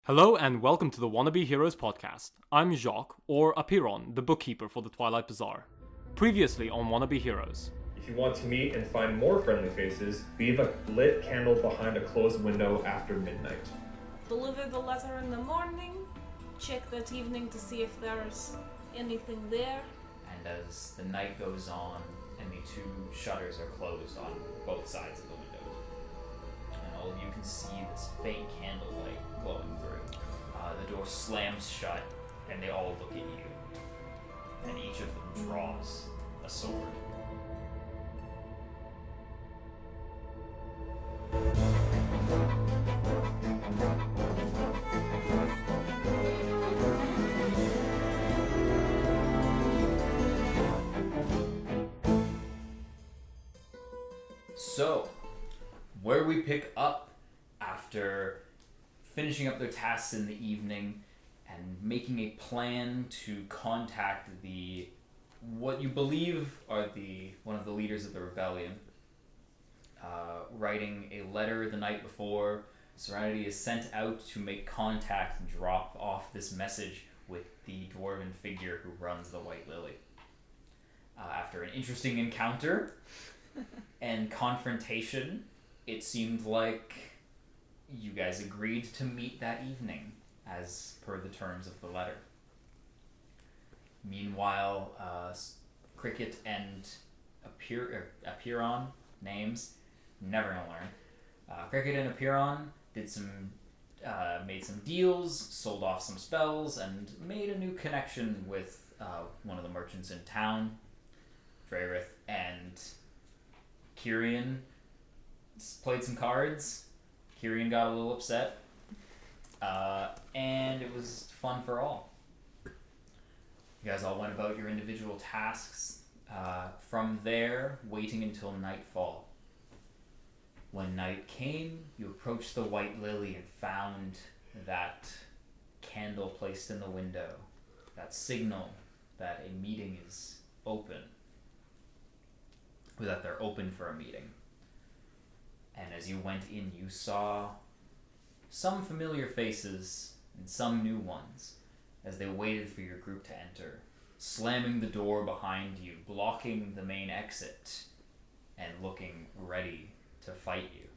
Hello and welcome to the Wannabe Heroes podcast. I'm Jacques, or Apiron, the bookkeeper for the Twilight Bazaar. Previously on Wannabe Heroes. If you want to meet and find more friendly faces, leave a lit candle behind a closed window after midnight. Deliver the letter in the morning, check that evening to see if there's anything there. And as the night goes on and the two shutters are closed on both sides of the window, and all of you can see this faint candlelight glowing through. The door slams shut, and they all look at you. And each of them draws a sword. So, where do we pick up after finishing up their tasks in the evening and making a plan to contact what you believe are one of the leaders of the rebellion, writing a letter the night before. Serenity is sent out to make contact and drop off this message with the dwarven figure who runs the White Lily. After an interesting encounter and confrontation, it seemed like you guys agreed to meet that evening, as per the terms of the letter. Meanwhile, Cricket and Apiron, names, never gonna learn. Cricket and Apiron made some deals, sold off some spells, and made a new connection with one of the merchants in town. Drareth and Kyrian played some cards. Kyrian got a little upset, and it was fun for all. You guys all went about your individual tasks. From there, waiting until nightfall. When night came, you approached the White Lily and found that candle placed in the window, that signal that a meeting is open, or that they're open for a meeting. And as you went in, you saw some familiar faces and some new ones as they waited for your group to enter, slamming the door behind you, blocking the main exit, and looking ready to fight you.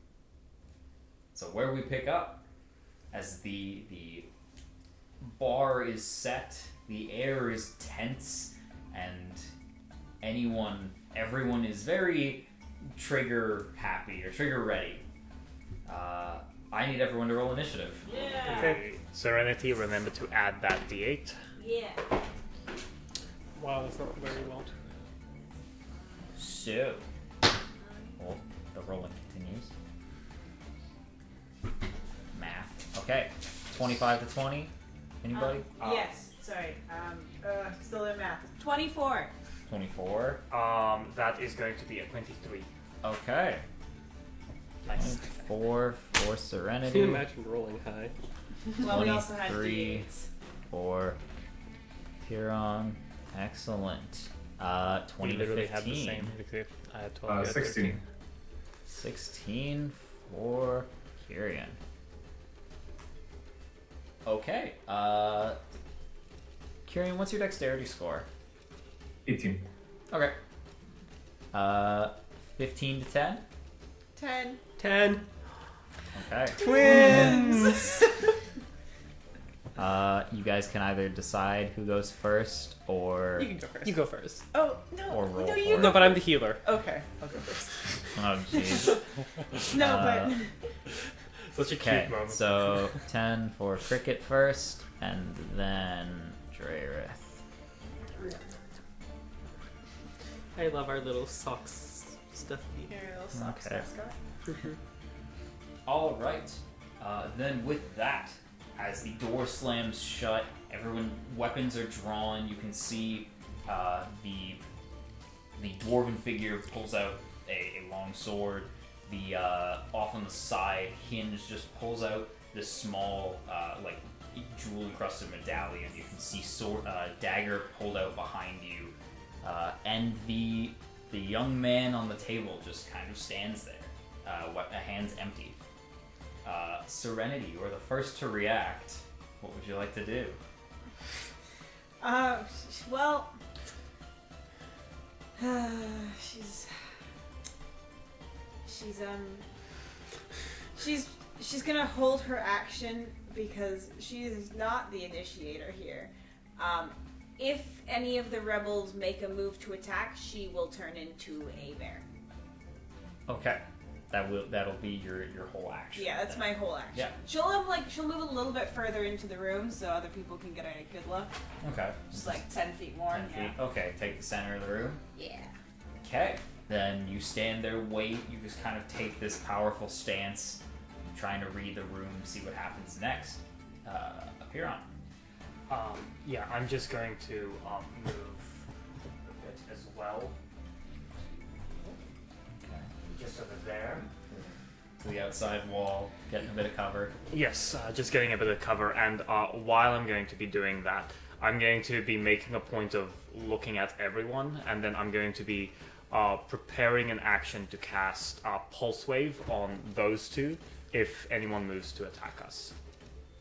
So where we pick up, as the bar is set, the air is tense, and everyone is very trigger happy or trigger ready. I need everyone to roll initiative. Yeah. Okay. Serenity, remember to add that d8. Yeah. Wow, that's not very well. So, well, the rolling continues. Math. Okay. 25 to 20. Anybody? Yes. Sorry. Still in math. 24. 24. That is going to be a 23. Okay. Nice. 4 for Can Serenity. you imagine rolling high? Well, we also had 23 D8s. for Huron. Excellent. 20 We to literally 15. had the same. I had 12. you had 16. 13. 16 for Kyrian. Okay. Kyrian, what's your dexterity score? 18. Okay. 15 to 10? 10. 10. Okay. Twins! You guys can either decide who goes first or... You can go first. You go first. Oh, no. Or roll no, for you it. No, but I'm the healer. Okay, I'll go first. Oh, jeez. No, Such a Okay, cute moment. so 10 for Cricket first, and then Drareth. I love our little socks stuffy. Here, little socks Okay. mascot. All right. Then with that, as the door slams shut, weapons are drawn. You can see the dwarven figure pulls out a long sword. The off on the side hinge just pulls out this small like jewel encrusted medallion. You can see dagger pulled out behind you, and the young man on the table just kind of stands there, hands empty. Serenity, you are the first to react. What would you like to do? Well, she's gonna hold her action because she is not the initiator here. If any of the rebels make a move to attack, she will turn into a bear. Okay. That'll be your whole action. Yeah, that's my whole action. Yeah. She'll move a little bit further into the room so other people can get a good look. Okay. Just like 10 feet more. 10 feet. Okay, take the center of the room. Yeah. Okay. Then you stand there, wait. You just kind of take this powerful stance, trying to read the room, see what happens next. Apiron. Yeah, I'm just going to move a bit as well. Okay. Just over there. To the outside wall, getting a bit of cover. Yes, just getting a bit of cover, and while I'm going to be doing that, I'm going to be making a point of looking at everyone, and then I'm going to be preparing an action to cast Pulse Wave on those two if anyone moves to attack us.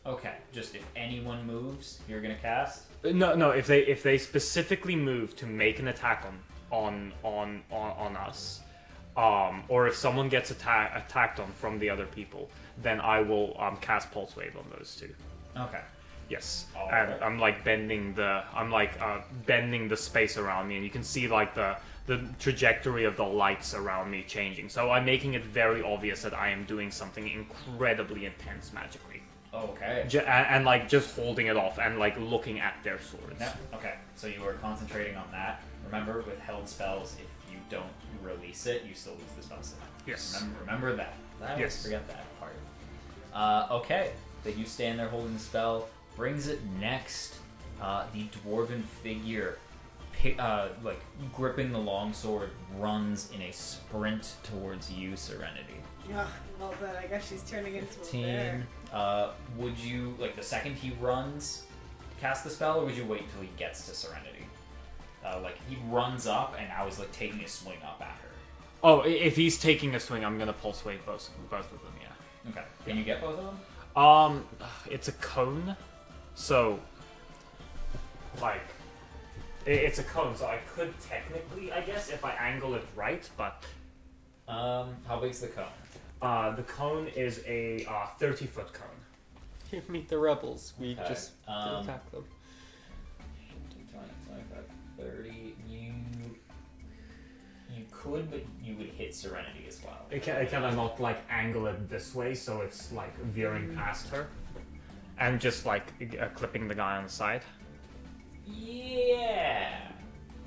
Okay, just if anyone moves, you're gonna cast? No. If they specifically move to make an attack on us, or if someone gets attacked on from the other people, then I will cast Pulse Wave on those two. Okay. Yes, Oh, and okay. I'm bending the space around me, and you can see like the trajectory of the lights around me changing. So I'm making it very obvious that I am doing something incredibly intense magically. Okay. And like just holding it off and like looking at their swords. Yeah. Okay. So you are concentrating on that. Remember, with held spells, if you don't release it, you still lose the spell save. Yes. Remember that. I always Yes. forget that part. Okay. Then you stand there holding the spell. Brings it next. The dwarven figure, like gripping the longsword, runs in a sprint towards you, Serenity. Yeah, well then I guess she's turning into a bear. 15. Would you, like, the second he runs, cast the spell, or would you wait until he gets to Serenity? Like, he runs up, and I was, like, taking a swing up at her. Oh, if he's taking a swing, I'm gonna Pulse Wave both of them. Yeah. Okay. Can you get both of them? It's a cone, so like it's a cone, so I could technically, I guess, if I angle it right, but How big's the cone? the cone is a 30-foot cone. You meet the rebels. We Okay, just attack them. 20, 25, 30. You could, but you would hit Serenity as well. Can I not like angle it this way so it's like veering past her, and just like clipping the guy on the side? Yeah.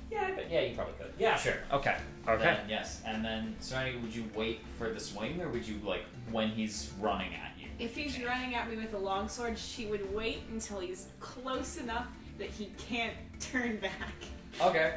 Yeah, you probably could. Yeah, sure. Okay. Okay. Then, yes. And then, Serenity, would you wait for the swing, or would you, like, when he's running at you? If he's running at me with a longsword, she would wait until he's close enough that he can't turn back. Okay.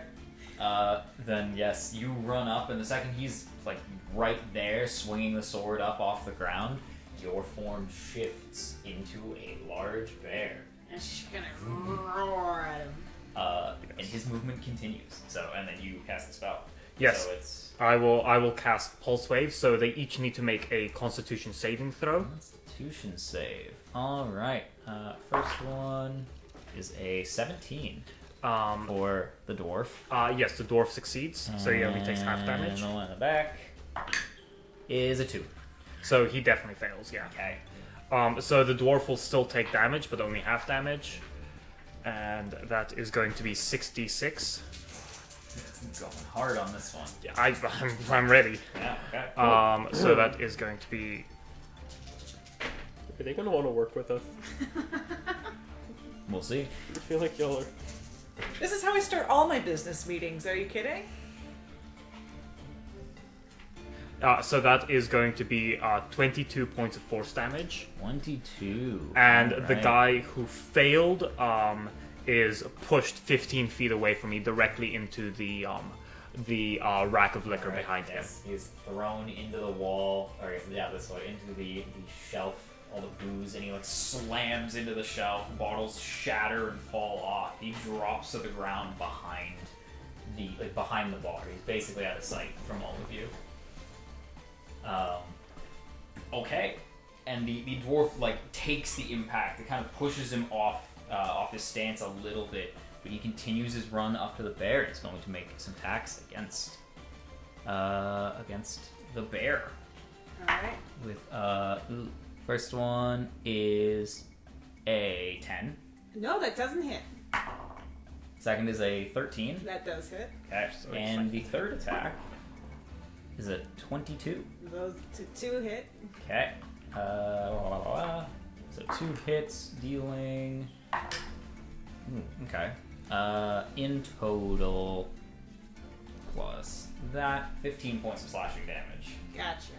Then, yes, you run up, and the second he's, like, right there, swinging the sword up off the ground, your form shifts into a large bear. And she's gonna roar at him. And his movement continues. So, and then you cast the spell. Yes. So it's I will cast Pulse Wave, so they each need to make a Constitution saving throw. Constitution save. All right. First one is a 17 for the dwarf. Yes, the dwarf succeeds, so he only takes half damage. And the one in the back is a 2. So he definitely fails, yeah. Okay. So the dwarf will still take damage, but only half damage. And that is going to be 66. It's going hard on this one. Yeah, I'm ready. Yeah. Okay. Cool. So that is going to be... Are they gonna want to work with us? We'll see. I feel like y'all are. This is how I start all my business meetings. Are you kidding? So that is going to be 22 points of force damage. 22. And the Alright. guy who failed is pushed 15 feet away from me, directly into the rack of liquor Alright, behind him. yes. He's thrown into the wall, or yeah, this way, into the shelf, all the booze, and he like slams into the shelf. Bottles shatter and fall off. He drops to the ground behind the bar. He's basically out of sight from all of you. Okay. and the dwarf like takes the impact. It kind of pushes him off his stance a little bit, but he continues his run up to the bear. He's going to make some attacks against the bear. All right. With first one is a 10. No, that doesn't hit. Second is a 13. That does hit. Okay. And the third attack is a 22. Those two hit. Okay. So 2 hits, dealing. Okay. In total, plus that, 15 points of slashing damage. Gotcha.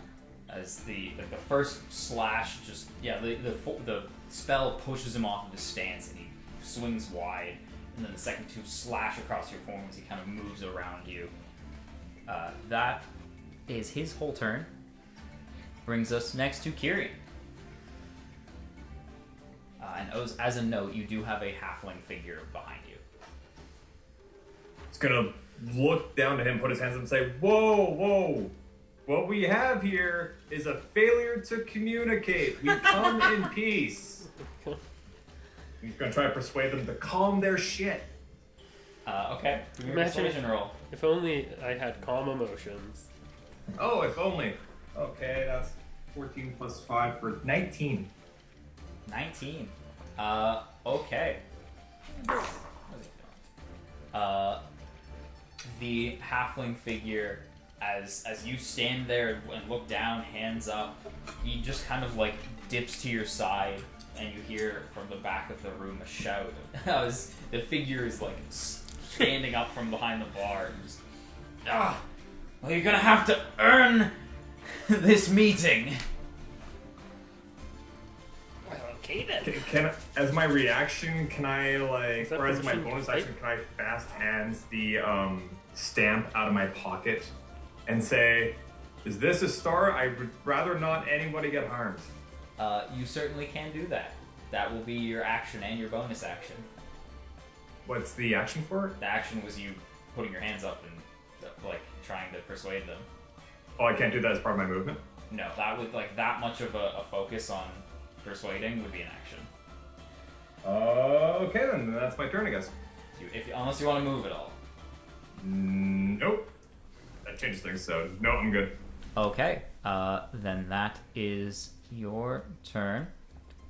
As the first slash the spell pushes him off of his stance and he swings wide, and then the second 2 slash across your form as he kind of moves around you. That is his whole turn. Brings us next to Kiri. And as a note, you do have a halfling figure behind you. It's gonna look down to him, put his hands up, and say, "Whoa, whoa! What we have here is a failure to communicate. We come in peace." He's gonna try to persuade them to calm their shit. Okay. Give me a Imagine persuasion roll. If only I had calm emotions. Oh, if only. Okay, that's 14 plus 5 for 19. 19. Okay. The halfling figure, as you stand there and look down, hands up, he just kind of like dips to your side, and you hear from the back of the room a shout. As the figure is like standing up from behind the bar. And just, well, you're gonna have to earn this meeting. Okay then. Can as my reaction, can I like, that or as my permission to bonus fight? action, can I fast hands the stamp out of my pocket and say, "Is this a star? I would rather not anybody get harmed." You certainly can do that. That will be your action and your bonus action. What's the action for it? The action was you putting your hands up and like trying to persuade them. Oh, I can't do that as part of my movement. No, that would like that much of a focus on persuading would be an action. Okay, then that's my turn, I guess. Unless you want to move at all. Nope. That changes things. So no, I'm good. Okay. Then that is your turn.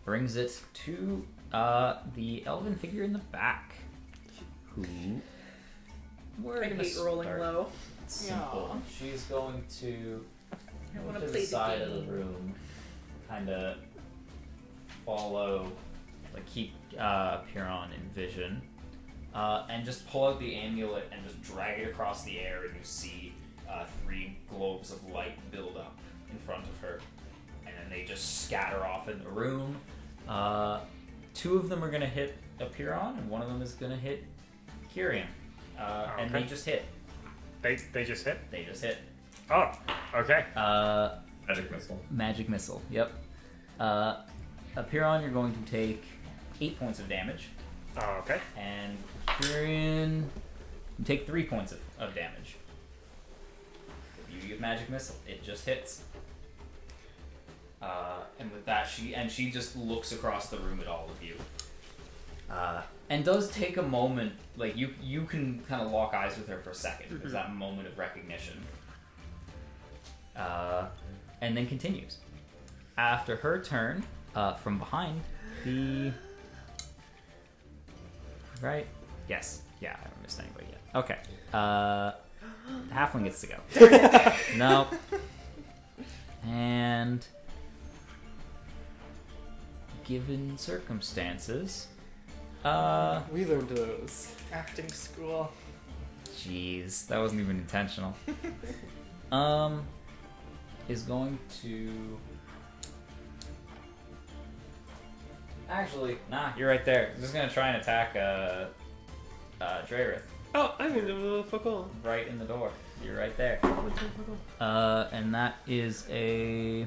Brings it to the elven figure in the back. Who? We're I gonna hate rolling start low. simple. Aw. She's going to I move wanna to play the the side of the game. room, kind of follow, like keep Piron in vision, and just pull out the amulet and just drag it across the air, and you see 3 globes of light build up in front of her, and then they just scatter off in the room. 2 of them are gonna hit Piron, and 1 of them is gonna hit Kyrian, and they Okay. just hit. They just hit. They just hit. Oh, okay. Magic missile. Magic missile. Yep. Apiron, you're going to take 8 points of damage, Okay. and Kyrian, you take 3 points of damage. The beauty of magic missile, it just hits. And with that, she just looks across the room at all of you, and does take a moment. Like you can kind of lock eyes with her for a second. There's that moment of recognition, and then continues. After her turn, from behind the right. Yes. Yeah, I haven't missed anybody yet. Okay. The halfling gets to go. No. And given circumstances, We learned those. Acting school. jeez, that wasn't even intentional. Is going to actually, nah, you're right there. I'm just gonna try and attack Drareth Oh, I'm in the fuck on. right in the door. You're right there. And that is a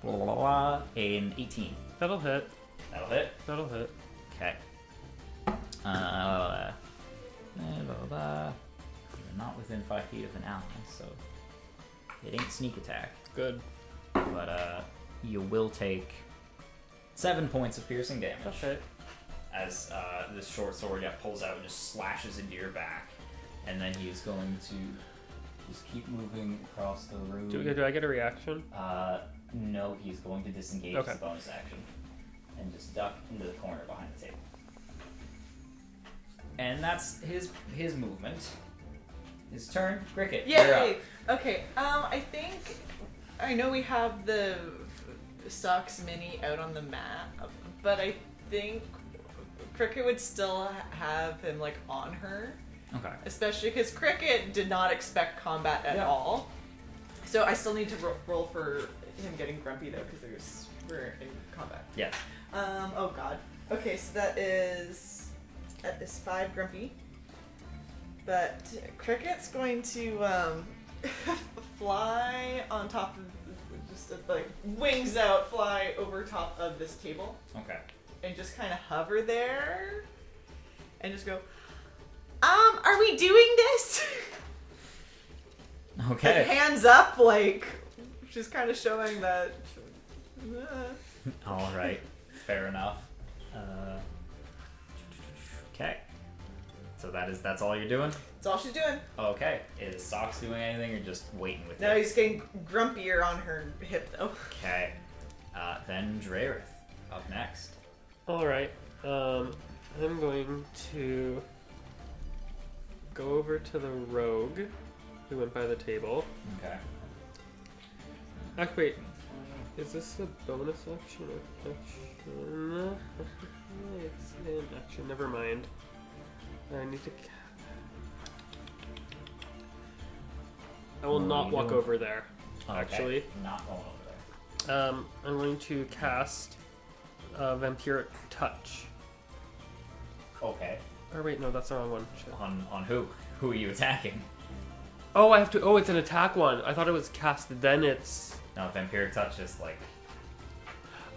an 18. That'll hit. That'll hit. That'll hit. Okay. You're not within 5 feet of an ally, so it ain't sneak attack. Good. But you will take 7 points of piercing damage. Okay. As this short sword pulls out and just slashes into your back. And then he is going to just keep moving across the room. Do I get a reaction? No, he's going to disengage Okay. as a bonus action. And just duck into the corner behind the table. And that's his movement. His turn. Cricket. You're up. Yay! Okay, I think I know we have the Socks Mini out on the mat, but I think Cricket would still have him like on her, Okay. especially because Cricket did not expect combat at all. So I still need to roll for him getting grumpy though, because we're in combat. Yeah. Oh god. Okay, so that is 5 grumpy. But Cricket's going to fly on top of, just like wings out, fly over top of this table, Okay. and just kind of hover there, and just go, are we doing this? Okay. Like, hands up, like, just kind of showing that. All right. Fair enough. Okay. So that's all you're doing? That's all she's doing. Okay. Is Socks doing anything or just waiting with Now you? he's getting grumpier on her hip, though. Okay. Then Drareth up next. Alright, I'm going to go over to the rogue who went by the table. Okay. Actually, wait, is this a bonus action or action? It's an action, never mind. I need to... I will What are not you walk doing? over there, Okay. actually. Not going over there. I'm going to cast Vampiric Touch. Okay. Or wait, no, that's the wrong one. Shit. On who? Who are you attacking? Oh, I have to... Oh, it's an attack one. I thought it was cast, then it's... No, Vampiric Touch is like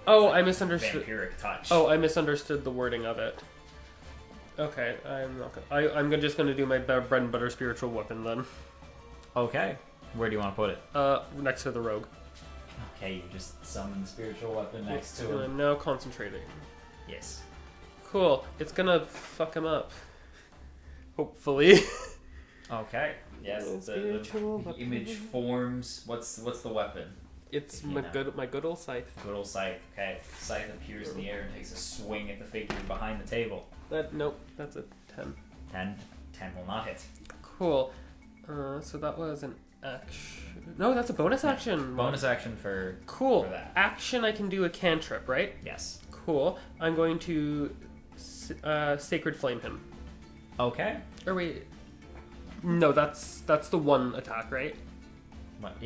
Oh, I misunderstood. Vampiric Touch. Oh, I misunderstood the wording of it. Okay, I'm not gonna... I'm just gonna do my bread and butter spiritual weapon then. Okay. Where do you want to put it? Next to the rogue. Okay, you just summon the spiritual weapon next And to him. I'm now concentrating. Yes. Cool. It's gonna fuck him up. Hopefully. Okay. Yes. Spiritual The weapon. image forms. What's the weapon? It's You my know. good old scythe. Good old scythe. Okay. Scythe appears in the air and takes a swing at the figure behind the table. Nope, that's a 10. 10 will not hit. Cool. So that was an action. No, that's a bonus action. Bonus action for Cool. for that. Action, I can do a cantrip, right? Yes. Cool. I'm going to Sacred Flame him. Okay. Or wait. No, that's the one attack, right? What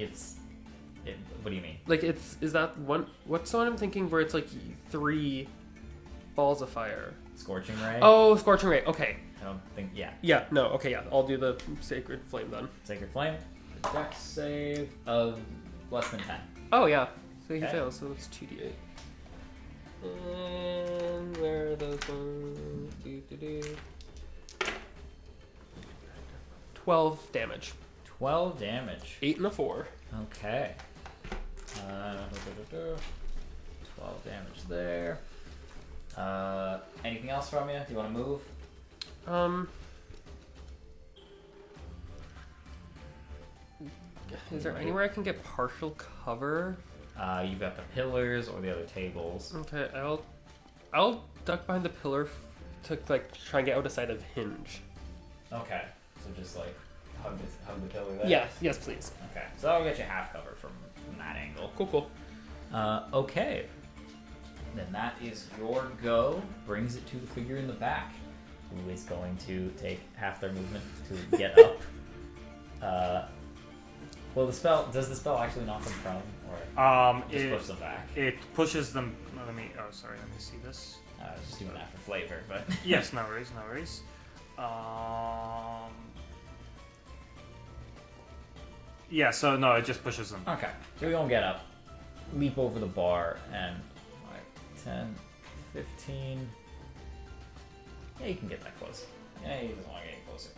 what do you mean? Like, is that one... What's the one I'm thinking where it's like 3 balls of fire? Scorching Ray? Oh, Scorching Ray. Okay. I don't think. Yeah. Yeah, no, okay, yeah. I'll do the Sacred Flame then. Sacred Flame. Dex save of less than 10. Oh, yeah. So he Okay. fails, so it's 2d8. And where are those ones? 12 damage. 12 damage. 8 and a 4. Okay. 12 damage there. Anything else from you? Do you want to move? Is there anywhere I can get partial cover? You've got the pillars or the other tables. Okay, I'll duck behind the pillar to like try and get out of sight of Hinge. Okay. So just like hug the pillar there? Yeah, yes please. Okay. So that'll get you half cover from that angle. Cool. Okay. Then that is your go. Brings it to the figure in the back, who is going to take half their movement to get up. Well, does the spell actually knock them prone, or just push them back? It pushes them. Let me see this. I was just doing that for flavor, but Yes, no worries. Yeah, so no, it just pushes them. okay. So we won't get up, leap over the bar, and like 10, 15. Yeah, you can get that close. Yeah, he doesn't want to get any closer.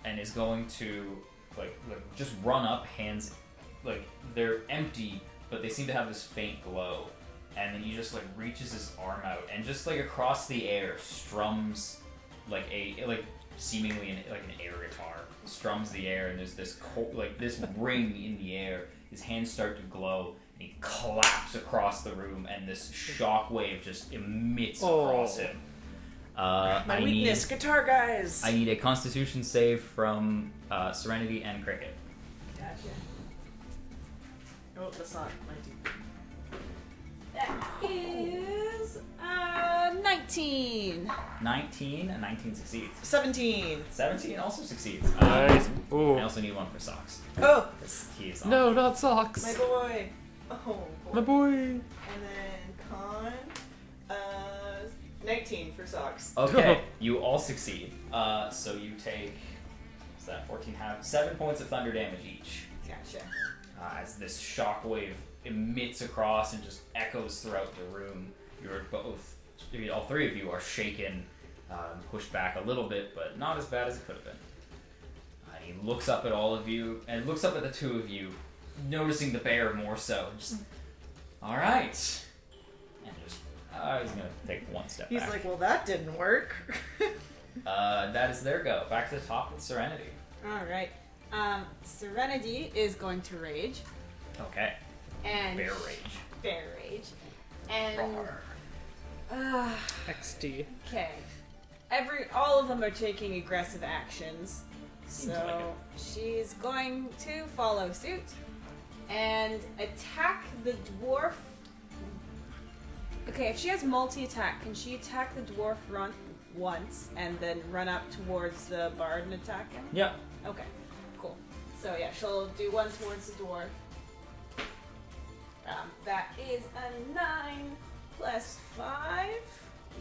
And is going to like just run up, hands like they're empty, but they seem to have this faint glow. And then he just like reaches his arm out and just like across the air strums like seemingly like an air guitar. Strums the air, and there's this this ring in the air. His hands start to glow, and he claps across the room, and this shockwave just emits across him. My weakness, guitar guys. I need a Constitution save from Serenity and Cricket. Gotcha. Oh, that's not my team. That is 19. 19, and 19 succeeds. 17. 17 also succeeds. Nice. Ooh. I also need one for Socks. Oh, He is on. No, not socks. my boy. Oh, boy. My boy. And then con, 19 for socks. Okay, you all succeed. So you take, what's that, 14 half, 7 points of thunder damage each. Gotcha. As this shockwave emits across and just echoes throughout the room. All three of you are shaken, pushed back a little bit, but not as bad as it could have been. He looks up at all of you, and looks up at the two of you, noticing the bear more so. Just, all right. And just, he's going to take one step He's back. like, well, that didn't work. That is their go. Back to the top with Serenity. Alright. Serenity is going to rage. Okay. And Bear rage. Bear rage. And Roar. XD. okay. All of them are taking aggressive actions. Seems So like it. she's going to follow suit and attack the dwarf. Okay, if she has multi-attack, can she attack the dwarf once and then run up towards the bard and attack him? Yep. Okay, cool. So yeah, she'll do one towards the dwarf. That is a 9 plus 5.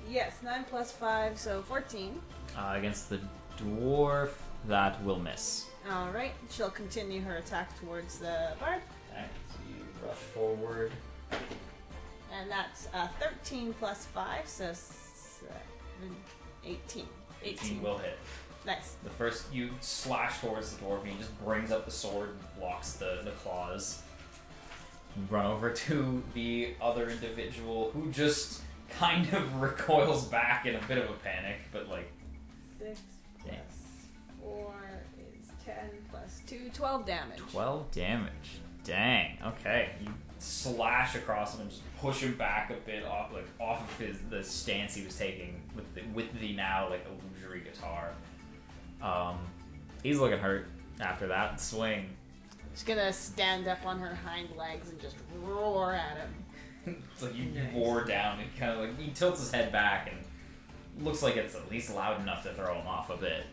Yes, 9 plus 5, so 14. Against the dwarf, that will miss. Alright, she'll continue her attack towards the bard. Okay, so you rush forward. And that's 13 plus 5, so 18. 18 will hit. Nice. The first, you slash towards the dwarf and he just brings up the sword and blocks the claws. You run over to the other individual who just kind of recoils back in a bit of a panic, but like... 6 plus Dang. 4 is 10 plus 2, 12 damage. 12 damage. Dang. Okay. You slash across him and just push him back a bit off of the stance he was taking with the now like illusory guitar. He's looking hurt after that swing. She's gonna stand up on her hind legs and just roar at him. It's like you roar down and kind of like he tilts his head back and looks like it's at least loud enough to throw him off a bit.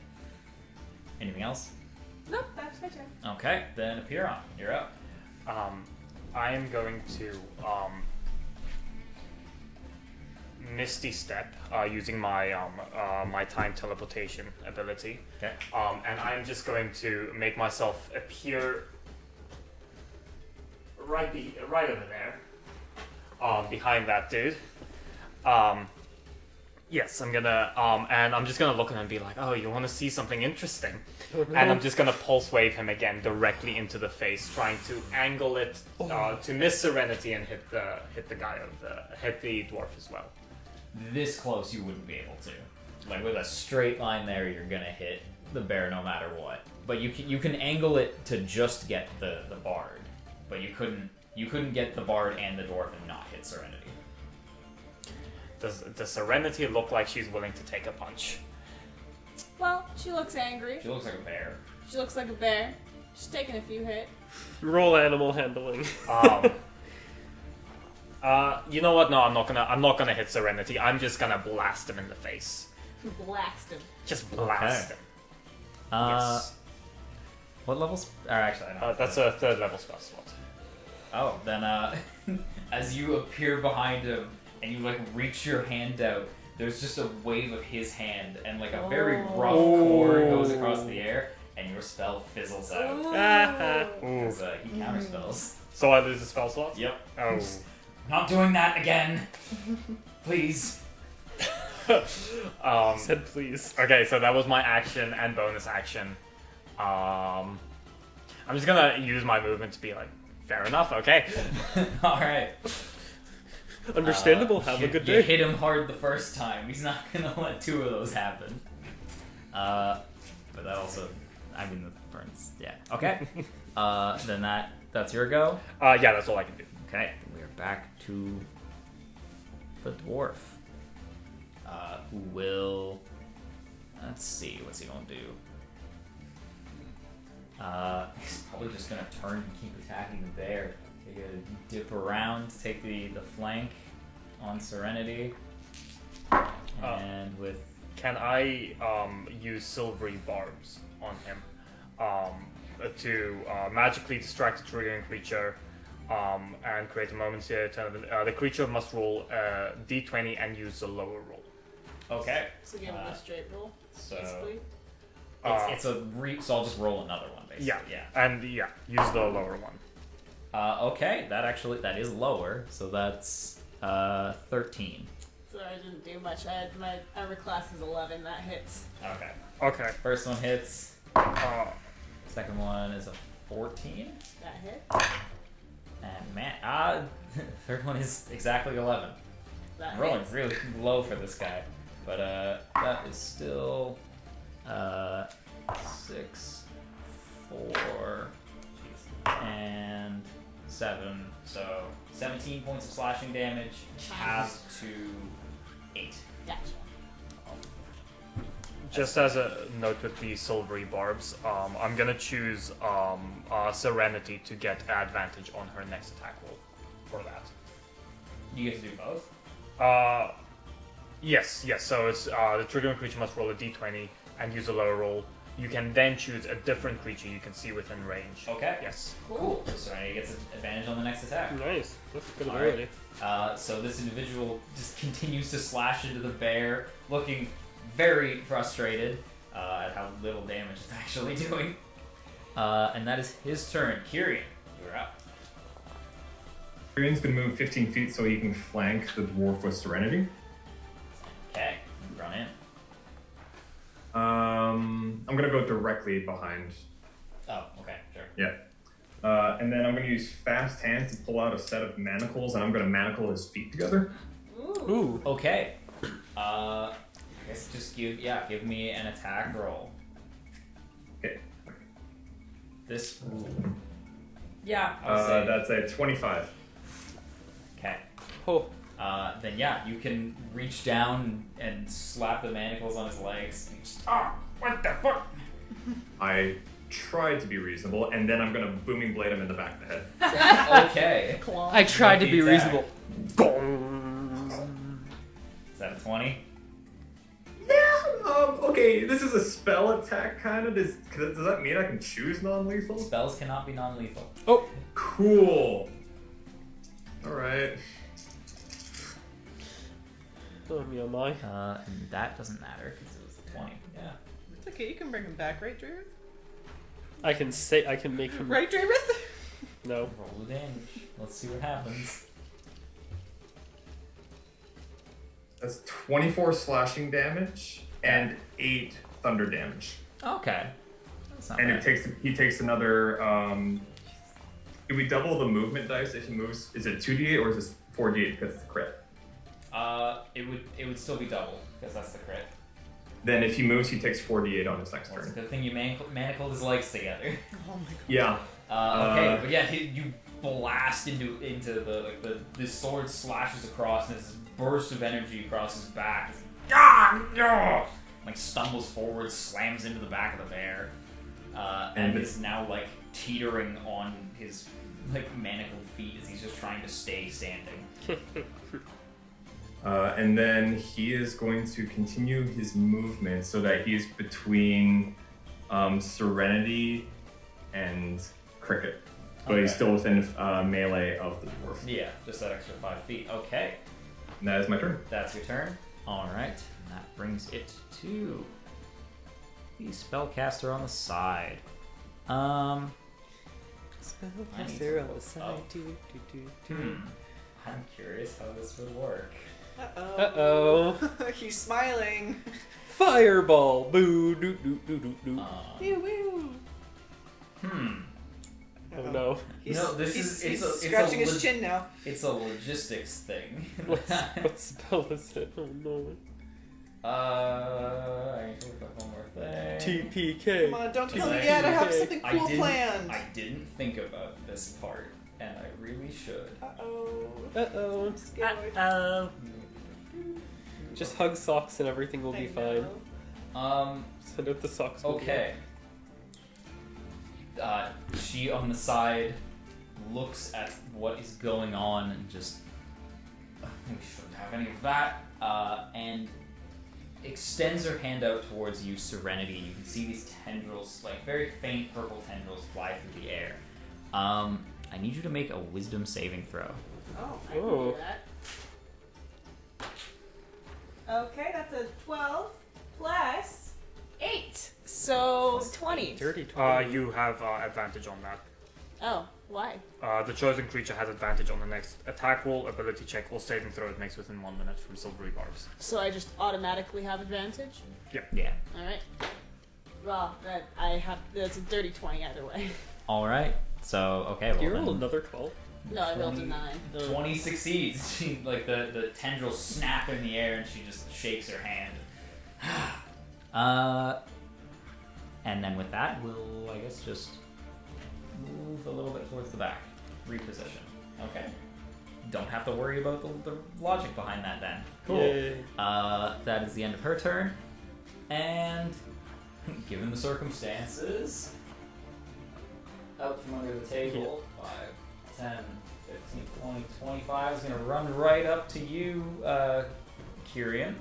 Anything else? Nope, that's my turn. Okay, then Apiron, you're up. I am going to Misty Step using my my time teleportation ability. Okay. And I'm just going to make myself appear right over there, behind that dude. Yes, I'm gonna and I'm just gonna look at him and be like, "Oh, you want to see something interesting?" And I'm just gonna pulse wave him again directly into the face, trying to angle it to miss Serenity and hit the dwarf as well. This close you wouldn't be able to. Like with a straight line there, you're gonna hit the bear no matter what. But you can angle it to just get the bard, but you couldn't get the bard and the dwarf and not hit Serenity. Does Serenity look like she's willing to take a punch? Well, she looks angry. She looks like a bear. She looks like a bear. She's taking a few hits. Roll animal handling. You know what? No, I'm not gonna hit Serenity. I'm just gonna blast him in the face. Blast him. Just blast Okay. him. Yes. What levels? Actually, I know. That's a 3rd level spell slot. Oh, then as you appear behind him and you like reach your hand out, there's just a wave of his hand and like a very rough cord goes across the air and your spell fizzles out. Ooh. Because he counterspells. So I lose a spell slot? Yep. Oh. Not doing that again. Please. Said please. Okay, so that was my action and bonus action. I'm just gonna use my movement to be like Fair enough. Okay. All right. Understandable. Have a good You day. hit him hard the first time. He's not gonna let two of those happen. But that also, I mean, the burns. Yeah. Okay. Then that's your go. Yeah, that's all I can do. Okay. We're back to the dwarf. Who will? Let's see. What's he gonna do? He's probably just gonna turn and keep attacking the bear. Take a dip around, take the flank on Serenity, and with Can I use silvery barbs on him to magically distract the triggering creature and create a momentary turn? The creature must roll a d20 and use the lower roll. okay. So give him a straight roll, So basically. so I'll just roll another one basically. Yeah, and use the lower one. Okay, that is lower, so that's 13. Sorry, I didn't do much. My armor class is 11. That hits. Okay. Okay. First one hits. Second one is a 14. That hits. And man, third one is exactly 11. That I'm rolling hits. really low for this guy, but that is still 6, 4, and 7. So 17 points of slashing damage, halved to 8. Gotcha. Just as a note with the silvery barbs, I'm gonna choose Serenity to get advantage on her next attack roll for that. You get to do both. Yes. So it's the triggering creature must roll a d20 and use a lower roll. You can then choose a different creature you can see within range. Okay. Yes. Cool. So Serenity gets advantage on the next attack. Nice. That's a good All ability. So this individual just continues to slash into the bear, looking very frustrated at how little damage it's actually doing. And that is his turn. Kyrian, you're up. Kyrion's gonna move 15 feet so he can flank the dwarf with Serenity. Okay, run in. I'm gonna go directly behind. Oh, okay, sure. Yeah. And then I'm gonna use fast hands to pull out a set of manacles, and I'm gonna manacle his feet together. Ooh. Okay. I guess just give me an attack roll. Okay. This. Yeah. I would say. That's a 25. Okay. Oh. Then you can reach down and slap the manacles on his legs. And just, what the fuck? I tried to be reasonable, and then I'm gonna booming blade him in the back of the head. Okay. I tried to Make be the attack. reasonable. Is that a 20? Yeah. Okay. This is a spell attack, kind of. Does that mean I can choose non-lethal? Spells cannot be non-lethal. Oh. Cool. All right. Oh, me oh my. And that doesn't matter because it was a 20. Yeah. It's okay, you can bring him back, right, Draven? I can make him. Right, Draven? No. Roll the damage. Let's see what happens. That's 24 slashing damage and 8 thunder damage. Okay. That's not And bad. he takes another. Do we double the movement dice if he moves? Is it 2d8 or is it 4d8 because it's a crit? It would still be double because that's the crit. Then if he moves, he takes 4d8 on his next Well, it's a turn. good thing you manacled his legs together. Oh my god. Yeah. Okay, but yeah, you blast into the sword slashes across, and this burst of energy across his back. Like stumbles forward, slams into the back of the bear, and is now like teetering on his like manacled feet as he's just trying to stay standing. And then he is going to continue his movement so that he's between Serenity and Cricket. But he's Okay. still within melee of the dwarf. Yeah, just that extra 5 feet. Okay, And that is my turn. that's your turn. All right, and that brings it to the spellcaster on the side. Spellcaster on the side. I'm curious how this would work. Uh-oh. He's smiling. Fireball. Boo. Doo doo doo doo doo. Woo woo. Oh no. He's, No, this he's, is- he's it's a scratching his chin now. It's a logistics thing. What spell is it? Oh no. I need to look up one more thing. TPK. Come on, don't Because kill me I- yet. I have something cool planned. I didn't think about this part, and I really should. Uh-oh. Uh-oh. Uh-oh. Just hug socks and everything will be fine. Send out the socks. Okay. She on the side looks at what is going on and just we shouldn't have any of that. And extends her hand out towards you, Serenity. You can see these tendrils, like very faint purple tendrils, fly through the air. I need you to make a wisdom saving throw. Oh, I can Oh. do that. Okay, that's a 12 plus 8. So 20. Dirty 20. You have advantage on that. Oh, why? The chosen creature has advantage on the next attack roll, ability check, or saving throw it makes within 1 minute from silvery barbs. So I just automatically have advantage? Yeah. Alright. Well, that's a dirty 20 either way. Alright. So, okay, Do you well roll then. another 12? No, I rolled a 9. 20 succeeds. She, like the tendrils snap in the air and she just shakes her hand. And then with that, we'll, I guess, just move a little bit towards the back. Reposition. Okay. Don't have to worry about the logic behind that then. Cool. Yay. That is the end of her turn. And given the circumstances, out from under the table, 5, 10, 15, 20, 25 is going to run right up to you, Kyrian.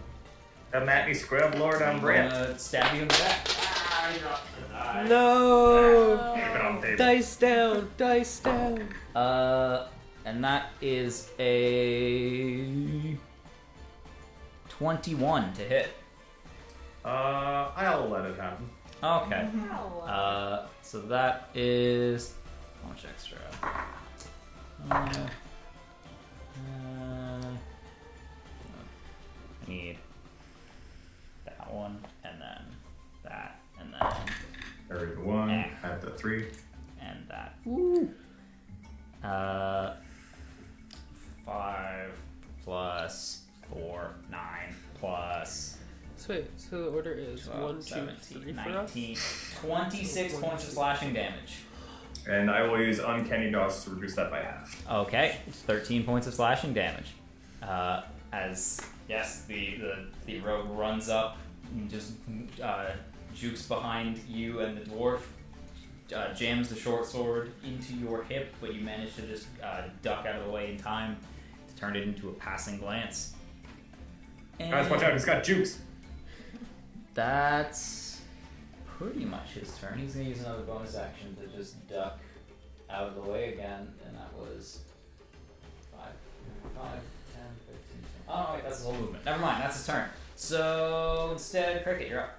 Come at me, Scrub Lord, I'm Brent. Stab you in the back. Ah, you're up to die. No! Keep it on the table. Dice down! Dice down! And that is a 21 to hit. I'll let it happen. Okay. Oh, So that is how much extra? I need that one, and then that, and then Carry the 1, Eh. add the 3. and that. 5 plus 4, 9 plus So wait, so the order is 12, 1, 2, 17, 3 for us? 19, 26 points of slashing damage. And I will use Uncanny Dodge to reduce that by half. Okay, 13 points of slashing damage. As yes, the rogue runs up, and just jukes behind you, and the dwarf jams the short sword into your hip, but you manage to just duck out of the way in time to turn it into a passing glance. And Guys, watch out, he's got jukes. that's pretty much his turn. He's gonna use another bonus action to just duck out of the way again, and that was 5, 10, 15. Oh wait, that's his whole movement. Never mind, that's his turn. So instead, Cricket, you're up.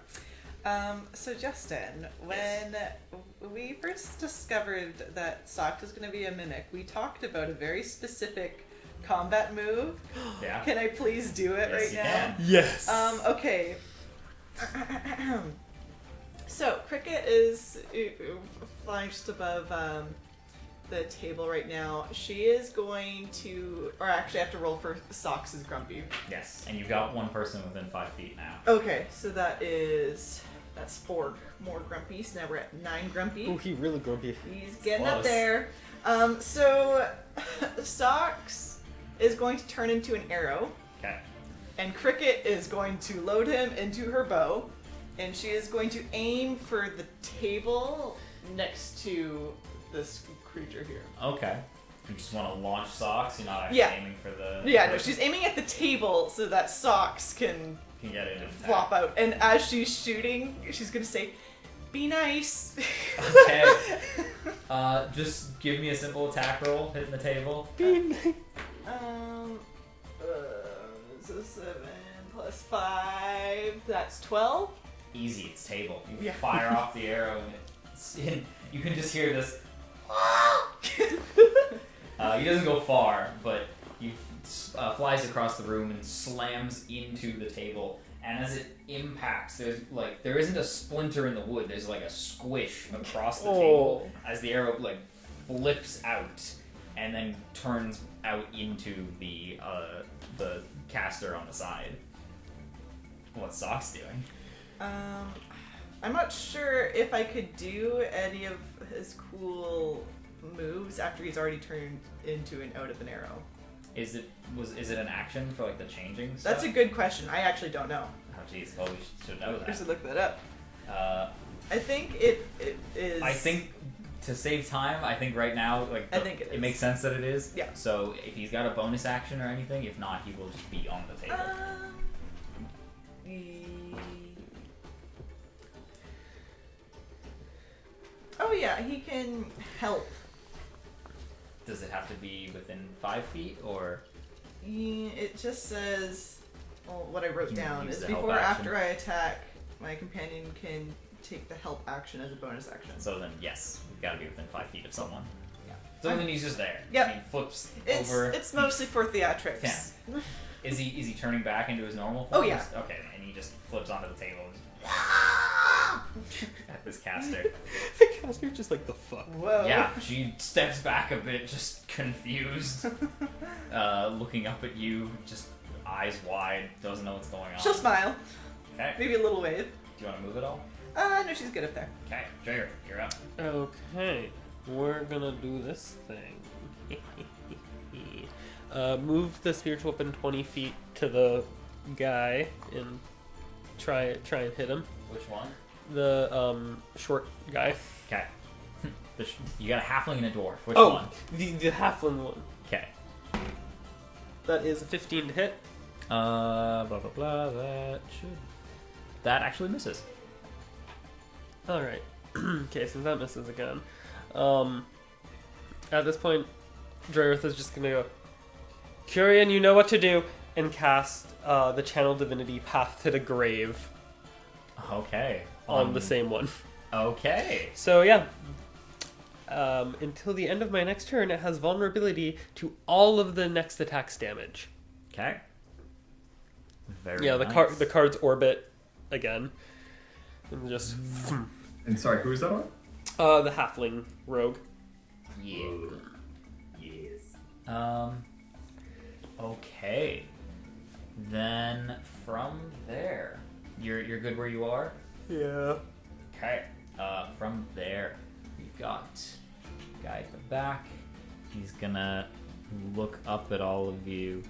So Justin, when we first discovered that Sock is going to be a mimic, we talked about a very specific combat move. Yeah. Can I please do it Yes, right you now? can. Yes! Okay. So Cricket is flying just above the table right now. She is going to, or actually I have to roll for Socks is grumpy. Yes, and you've got one person within 5 feet now. Okay, so that's 4 more grumpies. Now we're at 9 grumpy. Oh, he really grumpy. He's getting up Close. there. So Socks is going to turn into an arrow, Okay. and Cricket is going to load him into her bow, and she is going to aim for the table next to this creature here. Okay. You just want to launch Socks. You're not actually Yeah. aiming for the. Yeah, no, she's aiming at the table so that Socks can Can get it. in attack. flop out. And as she's shooting, she's going to say, "Be nice." Okay. Just give me a simple attack roll, hitting the table. So 7 plus 5, that's 12. Easy, it's table. You Yeah. fire off the arrow, and you can just hear this. He doesn't go far, but he flies across the room and slams into the table. And as it impacts, there isn't a splinter in the wood. There's like a squish across the table as the arrow flips out and then turns out into the caster on the side. What's Sock's doing? I'm not sure if I could do any of his cool moves after he's already turned into an out of an arrow. Is it an action for like the changing stuff? That's a good question. I actually don't know. Oh jeez, well we should know We that. should look that up. I think it is. I think to save time, I think right now, like I think it is. makes sense that it is. Yeah. So if he's got a bonus action or anything, if not, he will just be on the table. Oh yeah, he can help. Does it have to be within 5 feet or? It just says, well, what I wrote You down use is the help before or action. after I attack, my companion can take the help action as a bonus action. So then, yes, we've got to be within 5 feet of someone. Yeah. So then he's just there. Yep. He flips It's over. it's mostly for theatrics. Yeah. Is he turning back into his normal Oh, form? yeah. Okay, and he just flips onto the table and at this caster. The caster's just like, the fuck? Whoa. Yeah, she steps back a bit, just confused, looking up at you, just eyes wide, doesn't know what's going on. She'll smile. Okay. Maybe a little wave. Do you want to move at all? No, she's good up there. Okay, Jager, you're up. Okay, we're gonna do this thing. Move the spiritual weapon 20 feet to the guy and try and hit him. Which one? The short guy. Okay. You got a halfling and a dwarf. Which Oh, one? the halfling one. Okay. That is a 15 to hit. Blah blah blah. That actually misses. All right. Okay, so that misses again. At this point, Drareth is just gonna go, Curian, you know what to do, and cast the Channel Divinity Path to the Grave Okay. on the same one. Okay. So yeah, until the end of my next turn, it has vulnerability to all of the next attack's damage. Okay. Very Yeah, nice. the cards orbit again, and just And sorry, who's that one? the halfling rogue. Yeah. Yes. Okay. Then from there, you're good where you are. Yeah. Okay. From there, we've got a guy at the back. He's gonna look up at all of you.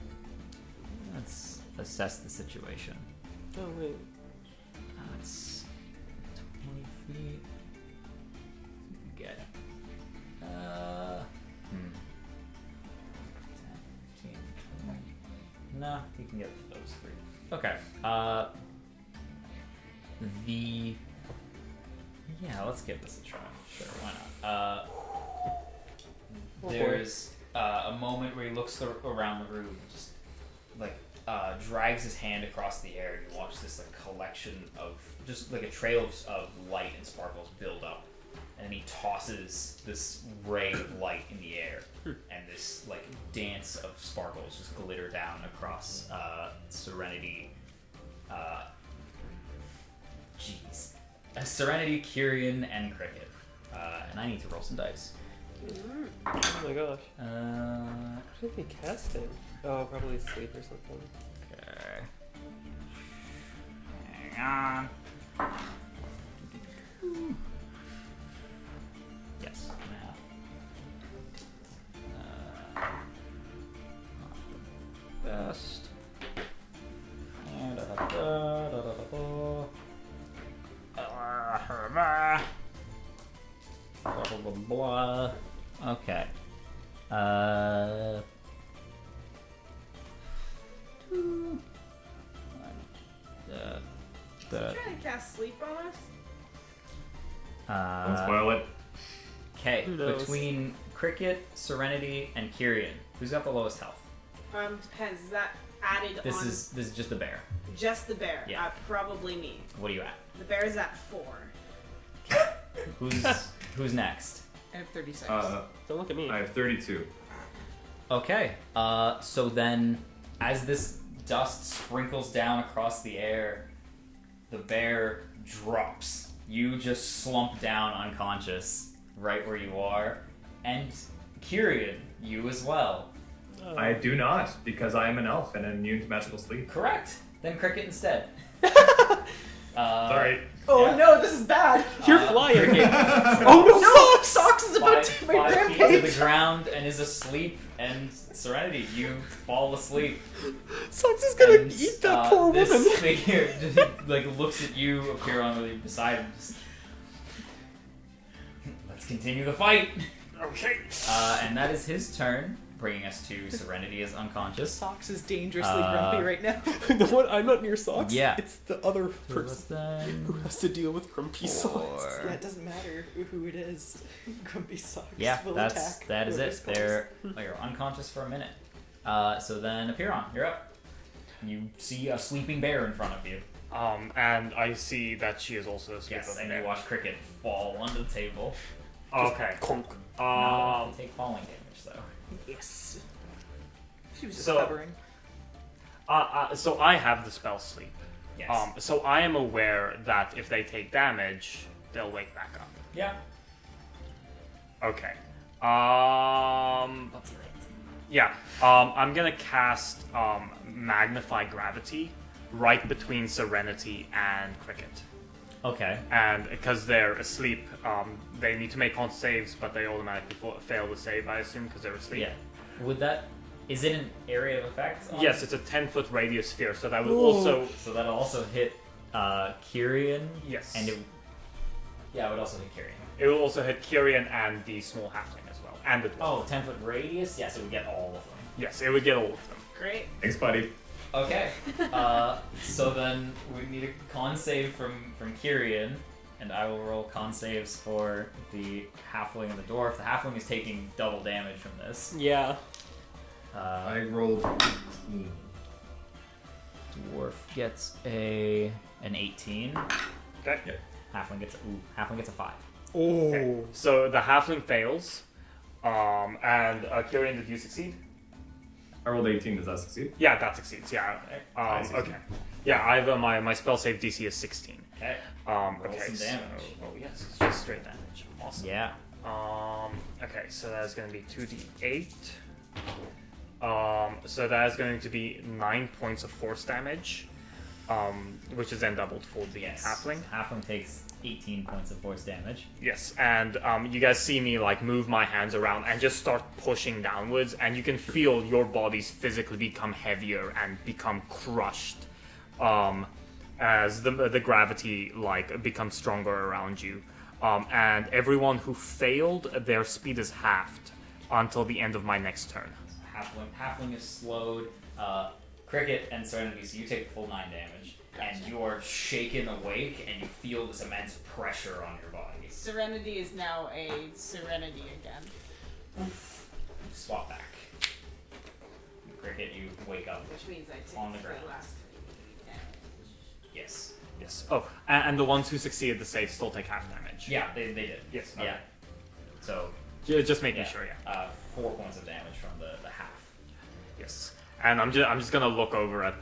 Let's assess the situation. Oh wait. That's 20 feet. Get 10, 15, 20. No, you can get those 3. Okay. Yeah, let's give this a try. Sure, why not? There's a moment where he looks around the room, just like drags his hand across the air. You watch this like collection of just like a trail of light and sparkles build up, and then he tosses this ray of light in the air, and this like dance of sparkles just glitter down across Serenity. Serenity, Kyrian, and Cricket. And I need to roll some dice. Oh my gosh. Uh, What should be casting? Oh, probably sleep or something. Okay. Hang on. Yes, math. Not the best. Blah, blah, blah, blah. Okay. Trying to cast sleep on us? Don't spoil it. Okay, Who knows? between Cricket, Serenity, and Kyrian, who's got the lowest health? Depends. Is that added This on is just the bear. just the bear? Yeah. Probably me. What are you at? The bear is at 4. Who's next? I have 36. Don't look at me. I have 32. Okay. So then, as this dust sprinkles down across the air, the bear drops. You just slump down unconscious right where you are, And Kyrian, you as well. I do not, because I am an elf and immune to magical sleep. Correct. Then Cricket instead. Sorry. Oh Yeah. no, this is bad. You're flying. Oh no, Socks is about to make 5 feet to rampage. the ground and is asleep. And Serenity, you fall asleep. Socks is gonna And, eat that poor this woman. figure like looks at you, Apiron, with you beside him. Just, let's continue the fight. Okay. And that is his turn, bringing us to Serenity is unconscious. Socks is dangerously grumpy right now. You know what? I'm not near Socks. Yeah. It's the other So what's person who that? has to deal with grumpy Socks. Yeah, it doesn't matter who it is. Grumpy Socks Yeah, will that's attack. that is whoever it. scores. They're unconscious for a minute. So then Apiron, you're up. You see a sleeping bear in front of you. And I see that she is also asleep Yes, over and there. you watch Cricket fall onto the table. Okay. Conk. Not take falling damage though. Yes. She was just So- hovering. So I have the spell sleep. Yes. So I am aware that if they take damage, they'll wake back up. Yeah. Okay. Yeah. I'm gonna cast Magnify Gravity right between Serenity and Cricket. Okay. And because they're asleep, they need to make con saves, but they automatically fail the save, I assume, because they're asleep. Yeah. Would that? Is it an area of effect? on- Yes, it's a 10-foot radius sphere, so that would also. So that'll also hit Kyrian. Yes. And it. Yeah, it would also hit Kyrian. It will also hit Kyrian and the small halfling as well, and the dwarf. Oh, 10-foot radius? Yes, it would get all of them. Yes, it would get all of them. Great. Thanks, buddy. Okay. So then we need a con save from Kyrian, and I will roll con saves for the halfling and the dwarf. The halfling is taking double damage from this. Yeah. I rolled 18. Dwarf gets an 18. Okay. Yep. Halfling gets a 5. Oh. Okay. So the halfling fails, and Kyrian, did you succeed? I rolled 18. Does that succeed? Yeah, that succeeds. Yeah. I succeed. Okay. Yeah, I have my spell save DC is 16. Okay. Okay. some so- damage. oh yes, it's just straight damage. Awesome. Yeah. Okay, so that's going to be 2d8. So that is going to be 9 points of force damage, which is then doubled for the halfling. Halfling takes 18 points of force damage. Yes, and you guys see me like move my hands around and just start pushing downwards, and you can feel your bodies physically become heavier and become crushed as the gravity like becomes stronger around you. And everyone who failed, their speed is halved until the end of my next turn. Halfling is slowed. Cricket and Serenity, so you take the full 9 damage. And you are shaken awake, and you feel this immense pressure on your body. Serenity is now a Serenity again. Swap back. Cricket, you wake up. Which means I take On the ground. last 3 damage. Yes. Yes. Oh, and the ones who succeeded the save still take half damage. Yeah, they did. Yes, okay. Yeah. So, Just making yeah, sure, yeah. 4 points of damage from the half. Yes. And I'm just gonna look over at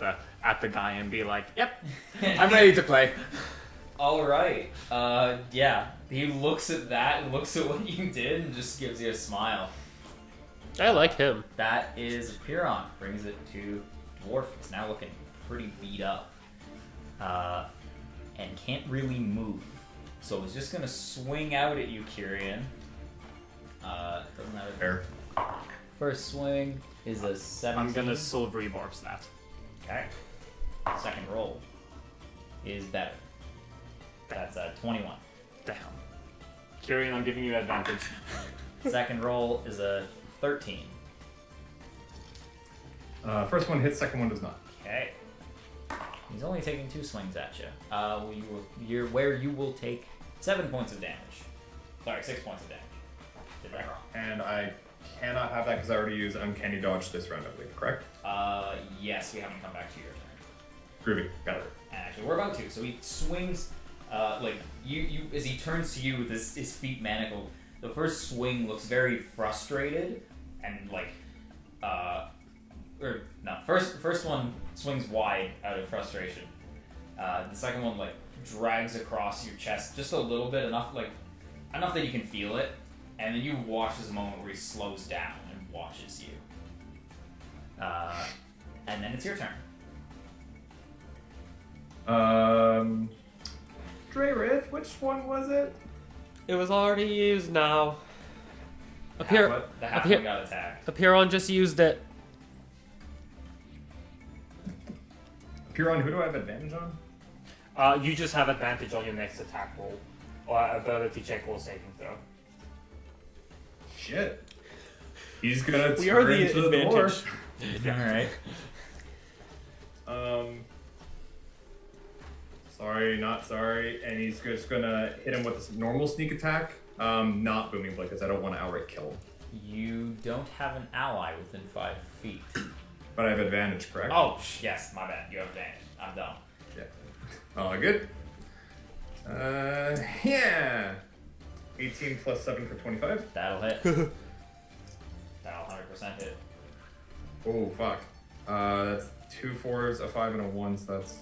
the guy and be like, "Yep, I'm ready to play." All right. Yeah. He looks at that, looks at what you did, and just gives you a smile. I like him. That is Piron. Brings it to Dwarf. He's now looking pretty beat up. And can't really move. So he's just gonna swing out at you, Kyrian. Doesn't matter. Fair. First swing is a 17. I'm gonna silvery barbs that. Okay. Second roll is better. That's a 21. Damn. Kyrian, I'm giving you advantage. Second roll is a 13. First one hits, second one does not. Okay. He's only taking 2 swings at you. You will take 7 points of damage. Sorry, 6 points of damage. Did that wrong. And I cannot have that because I already used Uncanny Dodge this round, I believe, correct? Yes, we haven't come back to your turn. Groovy. Got it. And actually, we're about to. So he swings, you as he turns to you with his feet manacled. The first swing looks very frustrated and first one swings wide out of frustration. The second one drags across your chest just a little bit, enough that you can feel it, And then you watch this moment where he slows down and watches you. And then it's your turn. Drayrith, which one was it? It was already used now. The Appear, half appear- one got attacked. Apeiron just used it. Piron, who do I have advantage on? You just have advantage on your next attack roll, or ability check or saving throw. Shit. He's gonna We are turn the to the door. advantage. Alright. Sorry, not sorry. And he's just gonna hit him with this normal sneak attack. Not Booming Blade, because I don't want to outright kill him. You don't have an ally within 5 feet. But I have advantage, correct? Oh, yes, my bad. You have advantage. I'm dumb. Yeah. Good. Yeah. 18 plus 7 for 25. That'll hit. That'll 100% hit. Oh, fuck. That's 2 4s, a 5, and a 1, so that's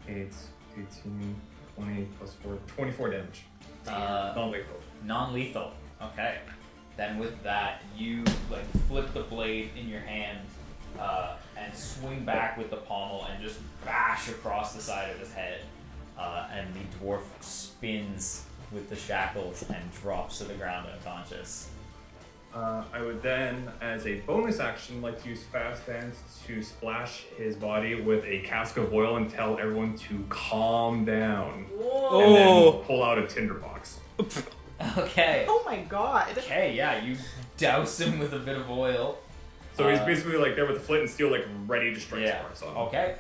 8, 18, 20 plus 4, 24 damage. Non-lethal. Non-lethal. Okay. Then with that, you like flip the blade in your hand and swing back with the pommel and just bash across the side of his head. And the dwarf spins with the shackles and drops to the ground unconscious. I would then, as a bonus action, like to use Fast Dance to splash his body with a cask of oil and tell everyone to calm down. Whoa. And Oh. then pull out a tinderbox. Okay. Oh my god. Okay, yeah, you douse him with a bit of oil. So he's basically like there with the flint and steel, like ready to strike Yeah. Sparks on. Okay.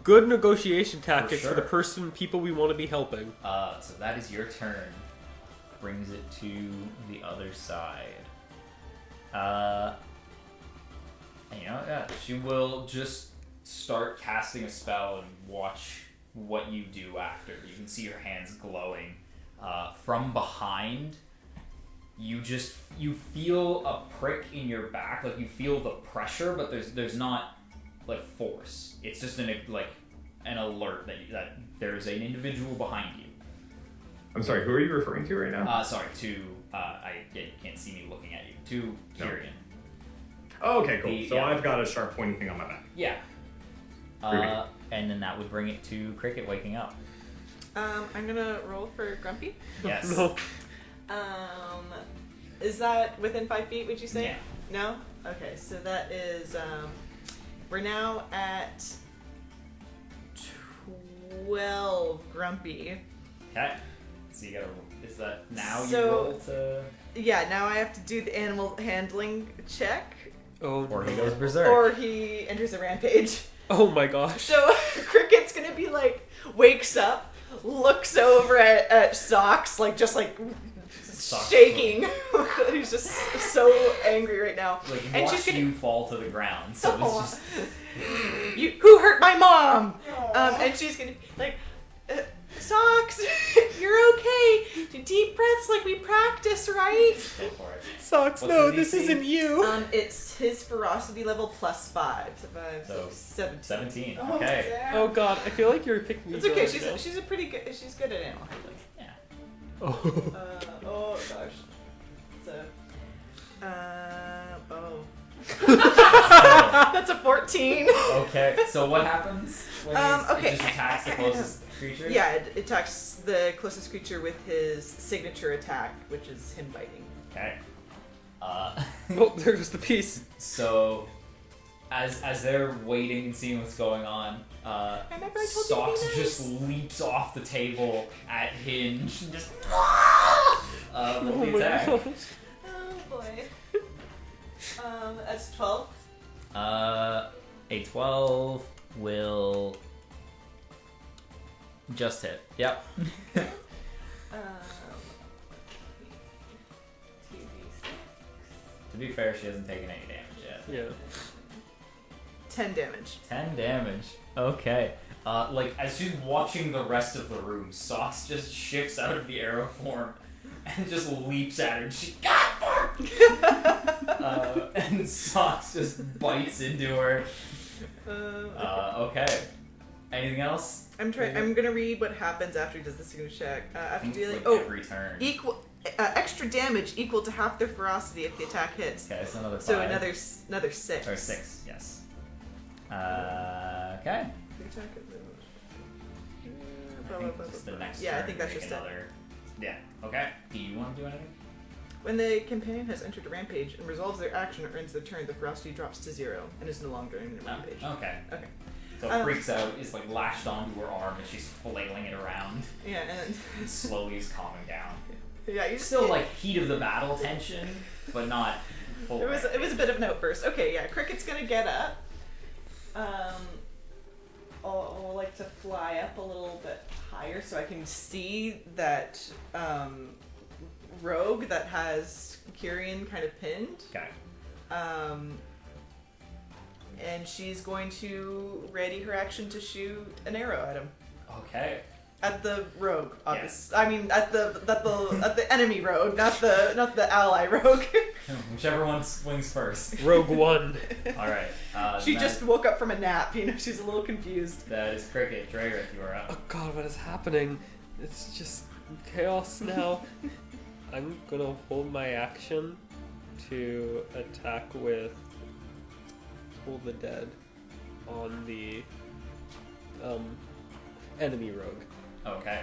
Good negotiation tactics for the sure. people we want to be helping. So that is your turn. Brings it to the other side. And you know, yeah, she will just start casting a spell and watch what you do after. You can see her hands glowing. From behind, you feel a prick in your back, like you feel the pressure, but there's not like force. It's just an alert that there's an individual behind you. I'm sorry, who are you referring to right now? You can't see me looking at you. To Tyrion. Oh, okay, cool. So yeah. I've got a sharp pointy thing on my back. Yeah. Ruby. And then that would bring it to Cricket waking up. I'm gonna roll for Grumpy. Yes. No. Is that within 5 feet, would you say? Yeah. No? Okay, so that is, we're now at 12 Grumpy. Okay. So you gotta. Is that now So- you roll to. Yeah, now I have to do the animal handling check, Oh, Or he no. goes berserk. or he enters a rampage. Oh my gosh. So Cricket's gonna be like, wakes up, looks over at Socks, like just like Socks shaking. He's just so angry right now. Like, And watch she's gonna- you fall to the ground. So it's Oh. just. You who hurt my mom? And she's gonna be like, Socks, you're okay. Deep breaths like we practice, right? Go for it. Socks, What's no, the this DC? isn't you. It's his ferocity level +5. So 5, So, 7. 17. Oh, Okay. damn. Oh god, I feel like you're picking me. It's okay. right now. She's a pretty good. She's good at animal handling. Yeah. Oh. Oh gosh. So. Oh. That's a 14. Okay. So what happens when Okay. it just attacks the closest creature? Yeah, it attacks the closest creature with his signature attack, which is him biting. Okay. Oh, there goes the piece. So, as they're waiting and seeing what's going on, Remember I told you to be Socks nice? just leaps off the table at Hinge and just roll Oh the my attack. gosh. Oh boy. That's 12. A 12 will just hit. Yep. To be fair, she hasn't taken any damage yet. Yeah. 10 damage. 10 damage. Okay. Like, as she's watching the rest of the room, Socks just shifts out of the arrow form and just leaps at her and she and Socks just bites into her. Okay. Anything else? I'm gonna read what happens after he does the signature check. I After think it's dealing. like every turn. extra damage equal to half their ferocity if the attack hits. Okay, so another 5. So another 6. Or 6, yes. Okay. The attack of I think it's the next Yeah, I turn think you that's make just it. another... Yeah, okay. Do you want to do anything? When the companion has entered a rampage and resolves their action or ends their turn, the ferocity drops to 0 and is no longer in a rampage. Okay. Okay. So it freaks out, is like lashed onto her arm, and she's flailing it around, Yeah, and slowly is calming down. yeah, you just Still like heat of the battle tension, but not full. It was a bit of an outburst. Okay, yeah, Cricket's gonna get up. I'll like to fly up a little bit higher so I can see that rogue that has Kyrian kind of pinned. Okay. And she's going to ready her action to shoot an arrow at him. Okay. At the rogue, obviously. I mean, at the enemy rogue, not the ally rogue. Whichever one swings first. Rogue One. All right. She just woke up from a nap. She's a little confused. That is Cricket. Dragareth, you are up. Oh god, what is happening? It's just chaos now. I'm gonna hold my action to attack with Toll the Dead on the enemy rogue. Okay.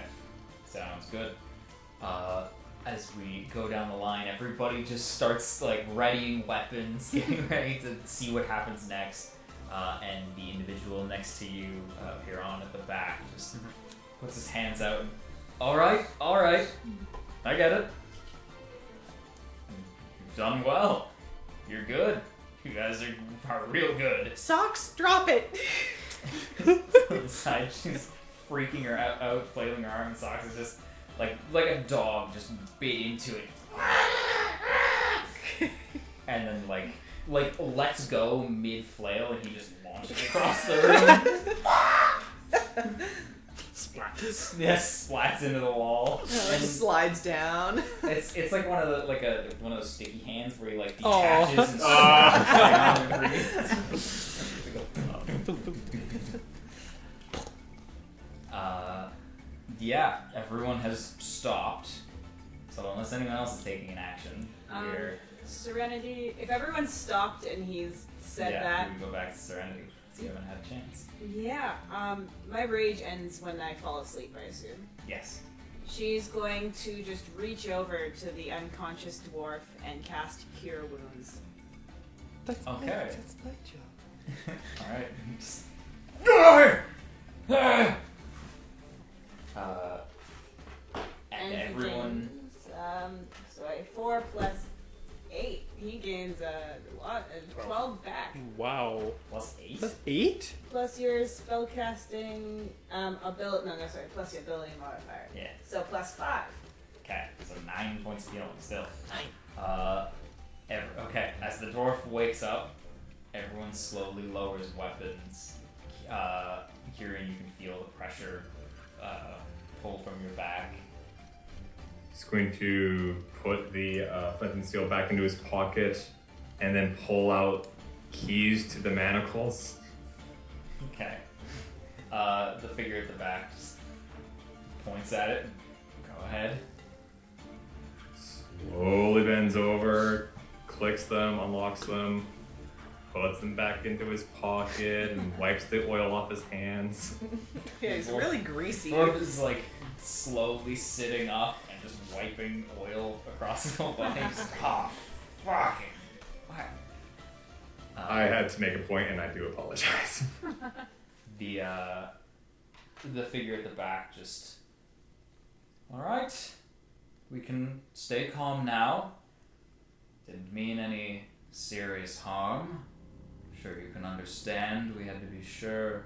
Sounds good. As we go down the line, everybody just starts like readying weapons, getting ready to see what happens next. And the individual next to you, here on at the back, just puts his hands out. All right, I get it. You've done well. You're good. You guys are real good. Socks, drop it. Inside, she's freaking her out, flailing her arm, and Socks is just like a dog just bit into it. And then like lets go mid-flail, and he just launches across the room. Splats. Yes, splats into the wall. And slides down. It's like one of those sticky hands where he like detaches and yeah, everyone has stopped. So unless anyone else is taking an action, here. Serenity. If everyone's stopped and he's said that, we can go back to Serenity. So you haven't had a chance. yeah. My rage ends when I fall asleep, I assume. Yes. She's going to just reach over to the unconscious dwarf and cast Cure Wounds. That's Okay. That's my job. All right. And he everyone. gains, 4 plus 8. He gains a lot, 12 back. Wow. Plus 8? That's 8? Plus your spellcasting ability. No, sorry. Plus your ability modifier. Yeah. So plus 5. Okay, so 9 points of healing still. Okay, as the dwarf wakes up, everyone slowly lowers weapons. Kieran, you can feel the pressure pull from your back. He's going to put the flint and steel back into his pocket and then pull out keys to the manacles. Okay. The figure at the back just points at it. Go ahead. Slowly bends over, clicks them, unlocks them, puts them back into his pocket, and wipes the oil off his hands. Yeah, he's really greasy. Dwarf is like slowly sitting up and just wiping oil across his whole body. Just, fucking. What? I had to make a point, and I do apologize. The figure at the back just. All right, we can stay calm now. Didn't mean any serious harm. I'm sure you can understand. We had to be sure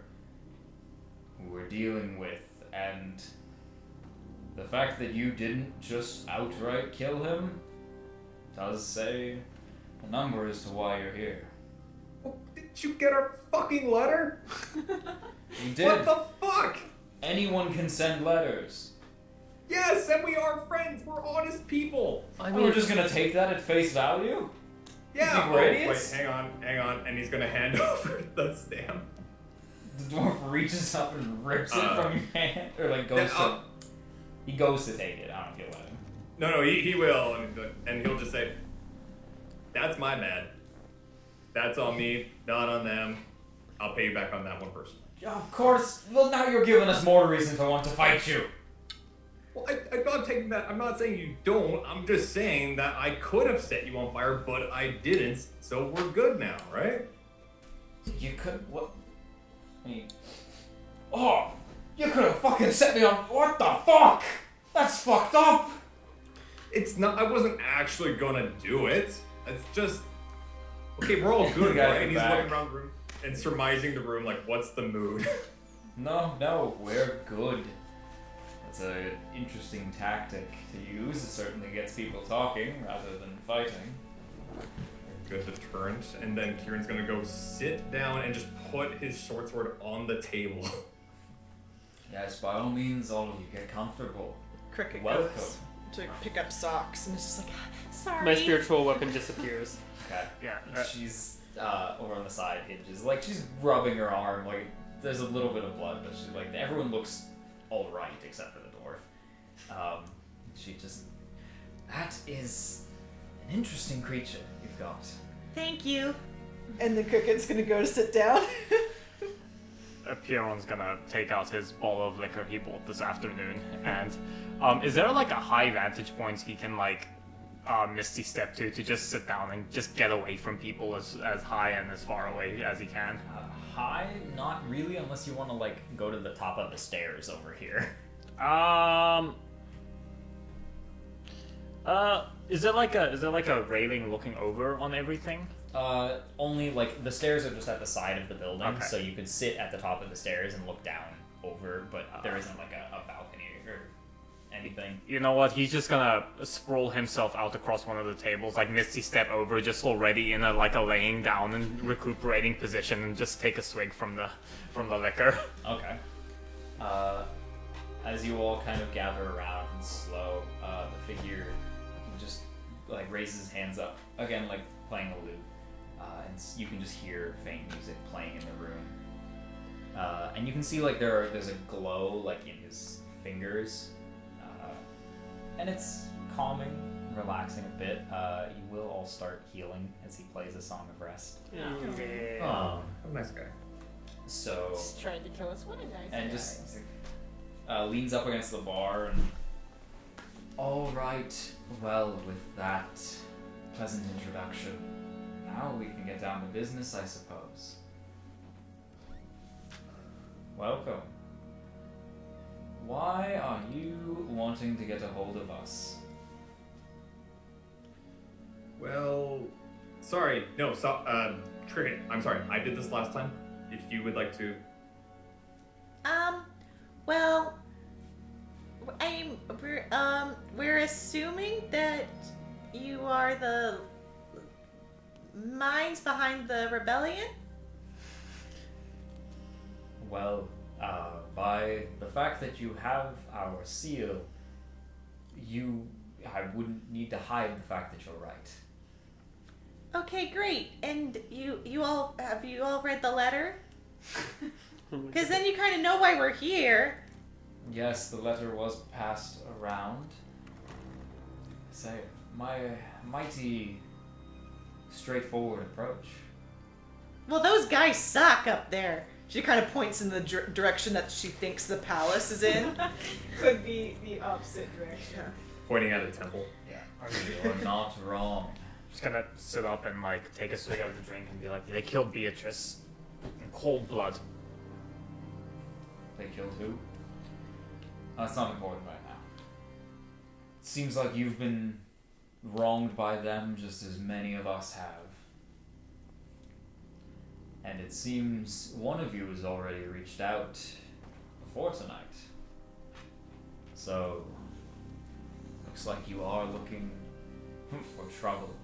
who we're dealing with, and the fact that you didn't just outright kill him does say a number as to why you're here. Did you get our fucking letter? You did. What the fuck? Anyone can send letters. Yes, and we are friends. We're honest people. We're just gonna take that at face value? Yeah. You think we're Wait, idiots? hang on, and he's gonna hand over the stamp. The dwarf reaches up and rips it from your hand, or like goes Then to. He goes to take it. I don't know if you'll let him. No, he will, and he'll just say, "That's my bad. That's on me, not on them. I'll pay you back on that one person." Yeah, of course. Well, now you're giving us more reason to want to fight you. Well, I'm not taking that. I'm not saying you don't. I'm just saying that I could have set you on fire, but I didn't. So we're good now, right? You could what? Oh, you could have fucking set me on. What the fuck? That's fucked up. It's not. I wasn't actually gonna do it. It's just. Okay, we're all good, You guys right? are And he's back. looking around the room and surmising the room, like, what's the mood? No, we're good. It's an interesting tactic to use. It certainly gets people talking rather than fighting. Good deterrent. And then Kieran's gonna go sit down and just put his short sword on the table. Yes, by all means, all of you get comfortable. Cricket Welcome. goes to pick up socks and it's just like, sorry. My spiritual weapon disappears. Okay. Yeah. She's over on the side hinges, like she's rubbing her arm. Like there's a little bit of blood, but she's like everyone looks all right except for the dwarf. She just that is an interesting creature you've got. Thank you. And the cricket's gonna go to sit down. Piron's gonna take out his bottle of liquor he bought this afternoon, and is there like a high vantage point he can like Misty step to just sit down and just get away from people as high and as far away as he can? High? Not really, unless you want to like go to the top of the stairs over here. Is there like a railing looking over on everything? Only like the stairs are just at the side of the building, Okay. so you could sit at the top of the stairs and look down over, but there isn't like a balcony or anything. You know what? He's just gonna sprawl himself out across one of the tables, like Misty step over, just already in a laying down and recuperating position, and just take a swig from the liquor. Okay. As you all kind of gather around and slow, the figure just like raises his hands up again, like playing a lute, and you can just hear faint music playing in the room. And you can see like there's a glow like in his fingers, and it's calming, relaxing a bit. You will all start healing as he plays a song of rest. Oh, nice guy. So He's trying to kill us. What a nice and guy. just leans up against the bar and all right, well, with that pleasant introduction, now we can get down to business, I suppose. Welcome. Why are you wanting to get a hold of us? Well, sorry. No, Cricket, I'm sorry. I did this last time. If you would like to. Well, we're assuming that you are the minds behind the rebellion? Well, by the fact that you have our seal, I wouldn't need to hide the fact that you're right. Okay, great. And you all read the letter? Because then you kind of know why we're here. Yes, the letter was passed around. Say, my mighty straightforward approach. Well, those guys suck up there. She kind of points in the direction that she thinks the palace is in. Could be the opposite direction. Pointing at a temple. You're not wrong. Just gonna sit up and take a swig out of the drink and be like, they killed Beatrice in cold blood. They killed who? That's not important right now. It seems like you've been wronged by them just as many of us have. And it seems one of you has already reached out before tonight. So, looks like you are looking for trouble.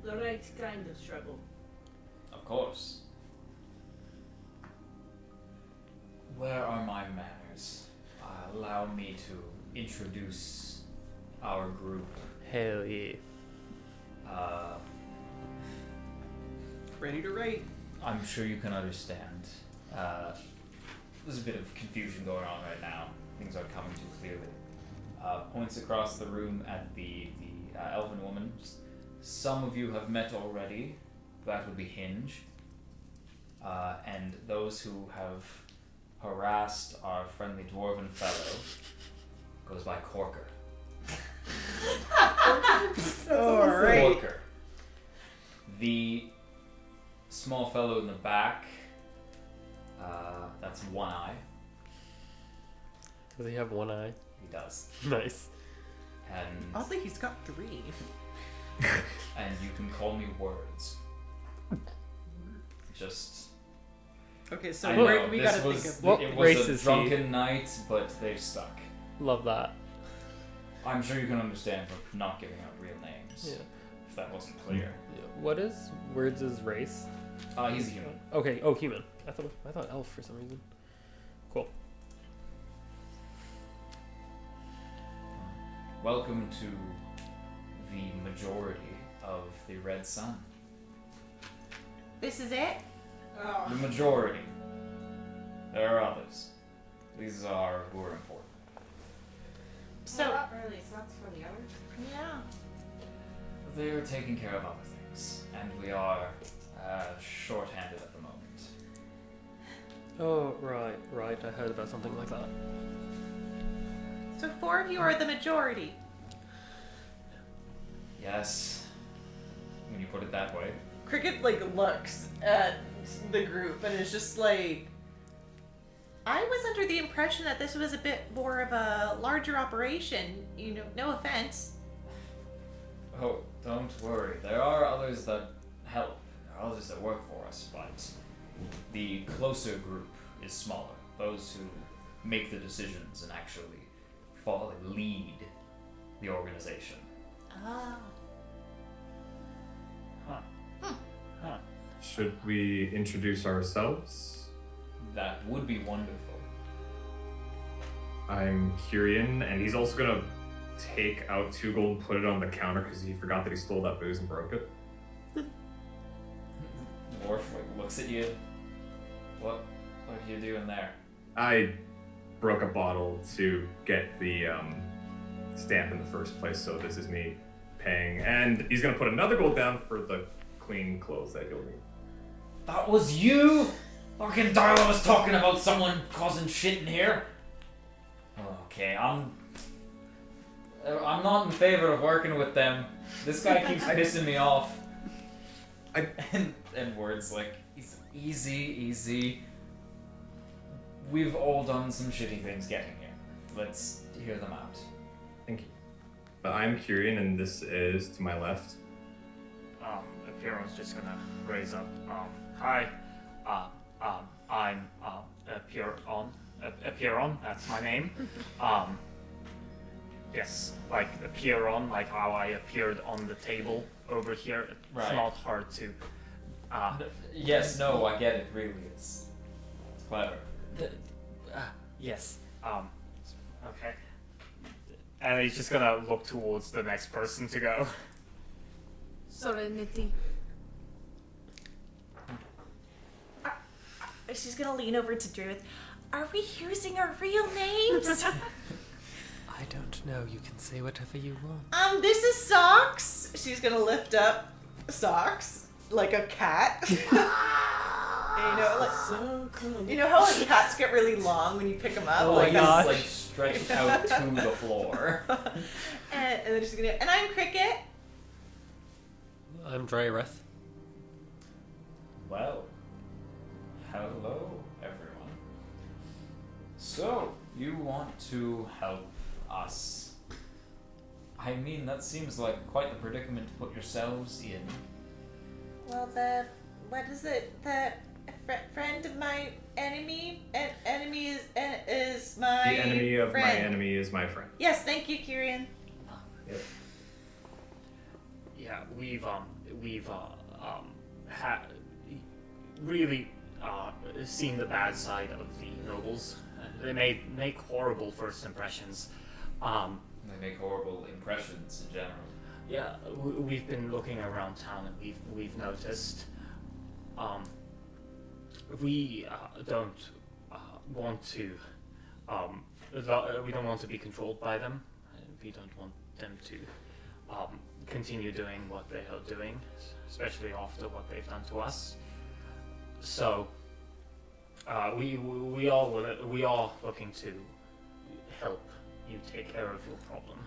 The right kind of trouble. Of course. Where are my manners? Allow me to introduce our group. Hell yeah. Ready to write. I'm sure you can understand. There's a bit of confusion going on right now. Things aren't coming too clearly. points across the room at the elven woman. Some of you have met already. That would be Hinge. And those who have harassed our friendly dwarven fellow goes by Corker. Alright. Corker. The small fellow in the back, that's One Eye. Does he have one eye? He does. Nice. And Oddly, he's got 3. and you can call me Words. Just Okay, so I know, we this gotta was, think of. What it race was a is he? drunken night, but they've stuck. Love that. I'm sure you can understand for not giving out real names. Yeah. If that wasn't clear. What is Words' race? He's a human. Okay. Oh, human. I thought elf for some reason. Cool. Welcome to the majority of the Red Sun. This is it? The majority. There are others. These are who are important. So, not really. So that's for the others. yeah. They are taking care of other things, and we are short-handed at the moment. Oh, right. I heard about something like that. So 4 of you are the majority. Yes, when you put it that way. Cricket looks at the group and is just like, I was under the impression that this was a bit more of a larger operation. No offense. Oh, don't worry. There are others that help. There are others that work for us, but the closer group is smaller. Those who make the decisions and actually lead the organization. Oh. Should we introduce ourselves? That would be wonderful. I'm Kyrian, and he's also gonna take out 2 gold and put it on the counter because he forgot that he stole that booze and broke it. The dwarf looks at you. What are you doing there? I broke a bottle to get the stamp in the first place, so this is me paying. And he's gonna put another gold down for the clean clothes that he'll need. That was you? Fucking Darla was talking about someone causing shit in here. Okay, I'm not in favor of working with them. This guy keeps pissing me off. And Words like, easy. We've all done some shitty things getting here. Let's hear them out. Thank you. But I'm Kyrian, and this is to my left. Appearon's just gonna raise up. Hi. I'm Appearon. That's my name. Yes, like Appearon, like how I appeared on the table over here. It's Right. not hard to. Yes, no, I get it. Really, it's clever. Yes. Okay. And he's just gonna look towards the next person to go. Serenity. She's gonna lean over to Druid. Are we using our real names? I don't know. You can say whatever you want. This is Socks. She's gonna lift up Socks like a cat. And So cool. you know how cats get really long when you pick them up? Oh like my that's- gosh. Like stretched out to the floor. and then she's gonna. And I'm Cricket. I'm Dryreth. Well, hello, everyone. So, you want to help us? I mean, that seems like quite the predicament to put yourselves in. Well, what is it? The friend of my enemy. Enemy is my. The enemy of friend. my enemy is my friend. Yes, thank you, Kyrian. Yep. Yeah, we've really seen the bad side of the nobles. They make horrible first impressions. They make horrible impressions in general. Yeah, we've been looking around town and we've noticed. We don't want to. We don't want to be controlled by them. we don't want them to continue doing what they are doing, especially after what they've done to us. So we are looking to help you take care of your problem.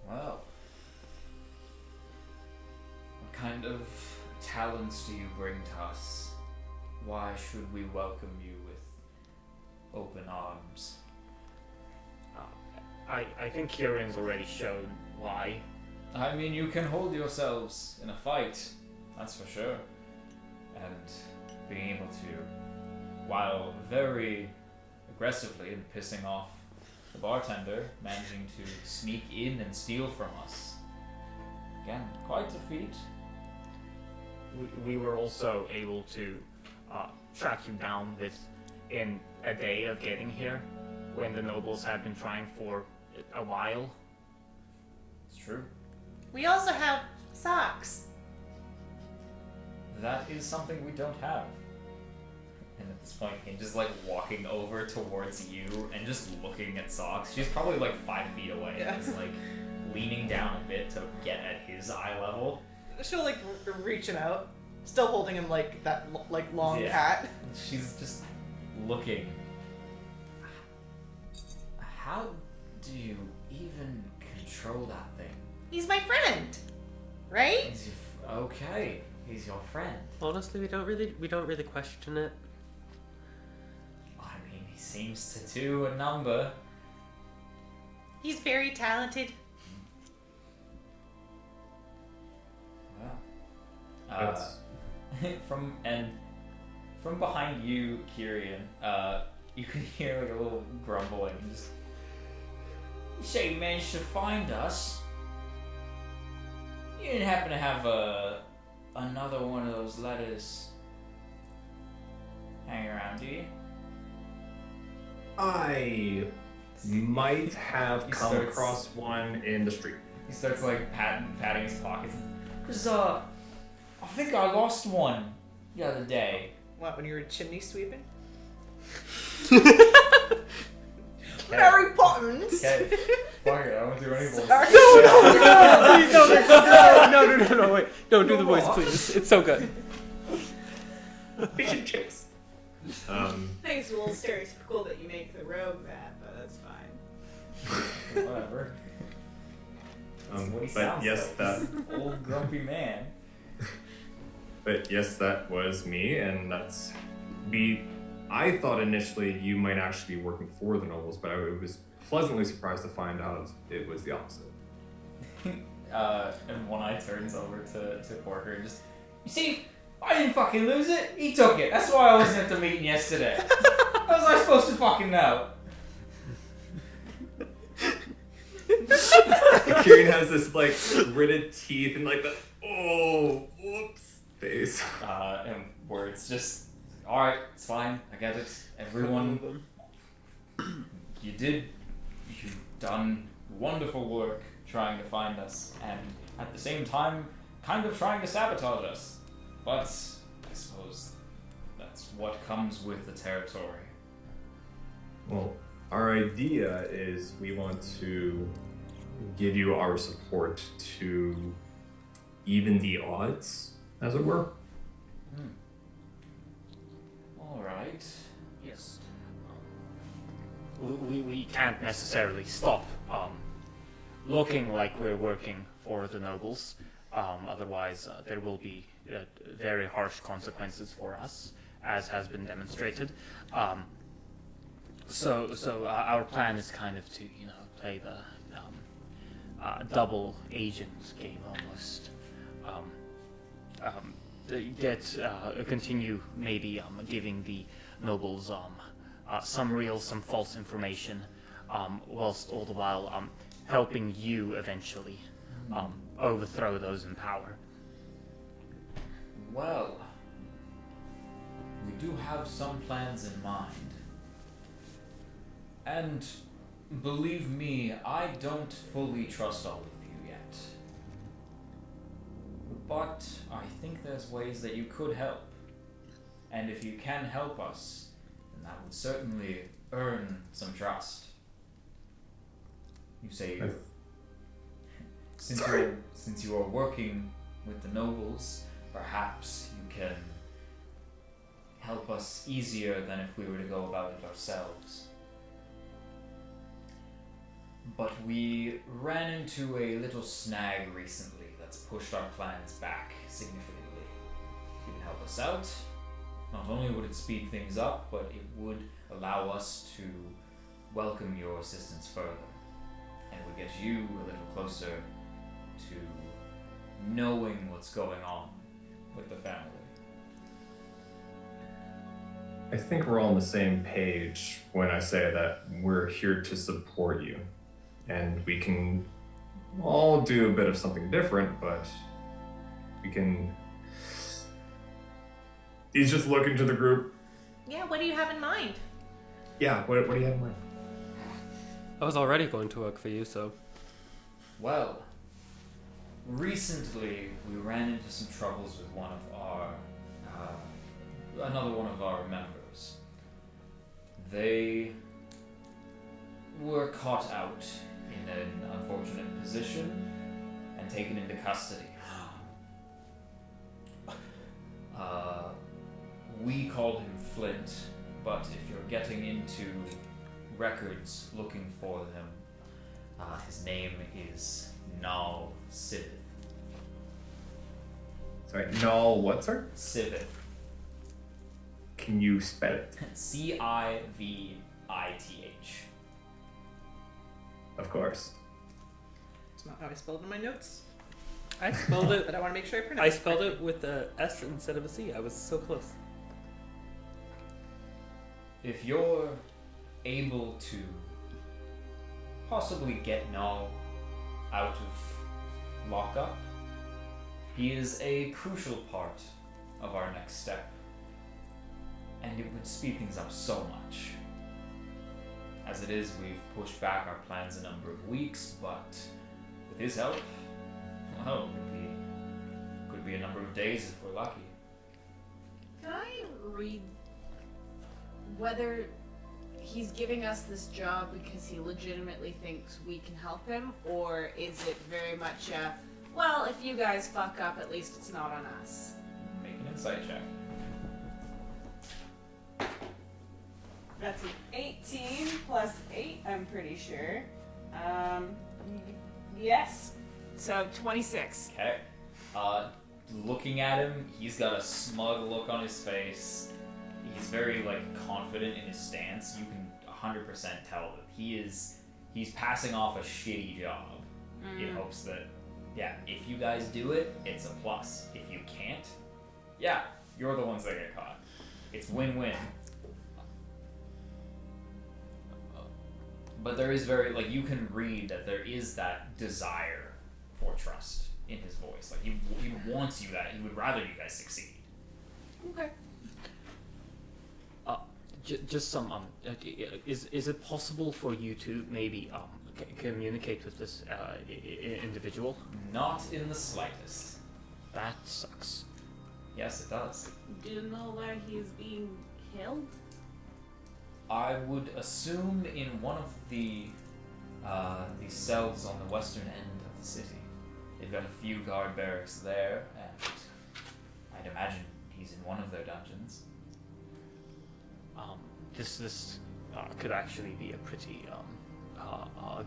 Well, what kind of talents do you bring to us? Why should we welcome you with open arms? I think Kieran's already shown why. I mean, you can hold yourselves in a fight, that's for sure. And being able to, while very aggressively and pissing off the bartender, managing to sneak in and steal from us. Again, quite a feat. We were also able to track you down within a day of getting here, when the nobles had been trying for a while. It's true. We also have socks. That is something we don't have. And at this point, Hinge is like walking over towards you and just looking at Socks. She's probably like 5 feet away. Yeah. And is like leaning down a bit to get at his eye level. She'll like reach him out, still holding him like that like long Yeah. cat. She's just looking. How do you even control that thing? He's my friend, right? He's okay. He's your friend. Honestly, we don't really question it. I mean, he seems to do a number. He's very talented. Well, from behind you, Kyrian, you can hear like a little grumbling. Just, you say you managed to find us. You didn't happen to have another one of those letters hanging around, do you? I might have He come starts- across one in the street. He starts like patting his pockets. Cause I think I lost one the other day. What, when you were chimney sweeping? Okay. Mary Poppins! Okay. Fuck it, I won't do any voices. No, wait. Don't do the voice, please. It's so good. Fish and chips. I think it's a little stereotypical that you make the rogue that, but that's fine. Whatever. That's what he But sounds yes, like. that. He's an old grumpy man. But yes, that was me, and that's me. I thought initially you might actually be working for the nobles, but I was pleasantly surprised to find out it was the opposite. And One Eye turns over to Porker and just, you see, I didn't fucking lose it. He took it. That's why I wasn't at the meeting yesterday. How was I supposed to fucking know? Kieran has this like gritted teeth and like the whoops face. And where it's just, alright, it's fine, I get it. Everyone, you've done wonderful work trying to find us, and at the same time, kind of trying to sabotage us. But I suppose that's what comes with the territory. Well, our idea is we want to give you our support to even the odds, as it were. Alright. Yes. We can't necessarily stop looking like we're working for the nobles. Otherwise, there will be very harsh consequences for us, as has been demonstrated. So our plan is kind of to, play the double agent game almost. Continue maybe giving the nobles some false information, whilst all the while helping you eventually overthrow those in power. Well, we do have some plans in mind. And believe me, I don't fully trust all of you yet. But I think there's ways that you could help. And if you can help us, then that would certainly earn some trust. You say since you are working with the nobles, perhaps you can help us easier than if we were to go about it ourselves. But we ran into a little snag recently that's pushed our plans back significantly. If you can help us out, not only would it speed things up, but it would allow us to welcome your assistance further. And it would get you a little closer to knowing what's going on with the family. I think we're all on the same page when I say that we're here to support you. And we can all do a bit of something different, but we can... He's just looking to the group. Yeah, what do you have in mind? Yeah, what do you have in mind? I was already going to work for you, so... Well, recently we ran into some troubles with one of our... another one of our members. They were caught out in an unfortunate position and taken into custody. We called him Flint, but if you're getting into records looking for him, his name is Nal Sivith. Sorry, Null what, sir? Sivith. Can you spell it? Civith. Of course. It's not how I spelled it in my notes, I spelled it. but I want to make sure I I pronounce spelled it with a S instead of a C. I was so close. If you're able to possibly get Null out of lockup, he is a crucial part of our next step. And it would speed things up so much. As it is, we've pushed back our plans a number of weeks, but with his help, well, it could be a number of days if we're lucky. Can I read whether he's giving us this job because he legitimately thinks we can help him, or is it very much a, well, if you guys fuck up, at least it's not on us? Make an insight check. That's an 18 plus 8, I'm pretty sure. Yes. So 26. Okay. Looking at him, he's got a smug look on his face. He's very, confident in his stance. You can 100% tell that he's passing off a shitty job in hopes that, if you guys do it, it's a plus. If you can't, you're the ones that get caught. It's win-win. But there is you can read that there is that desire for trust in his voice. He wants you that. He would rather you guys succeed. Okay. Just some is it possible for you to maybe communicate with this individual? Not in the slightest. That sucks. Yes, it does. Do you know where he's being held? I would assume in one of the cells on the western end of the city. They've got a few guard barracks there, and I'd imagine he's in one of their dungeons. This could actually be a pretty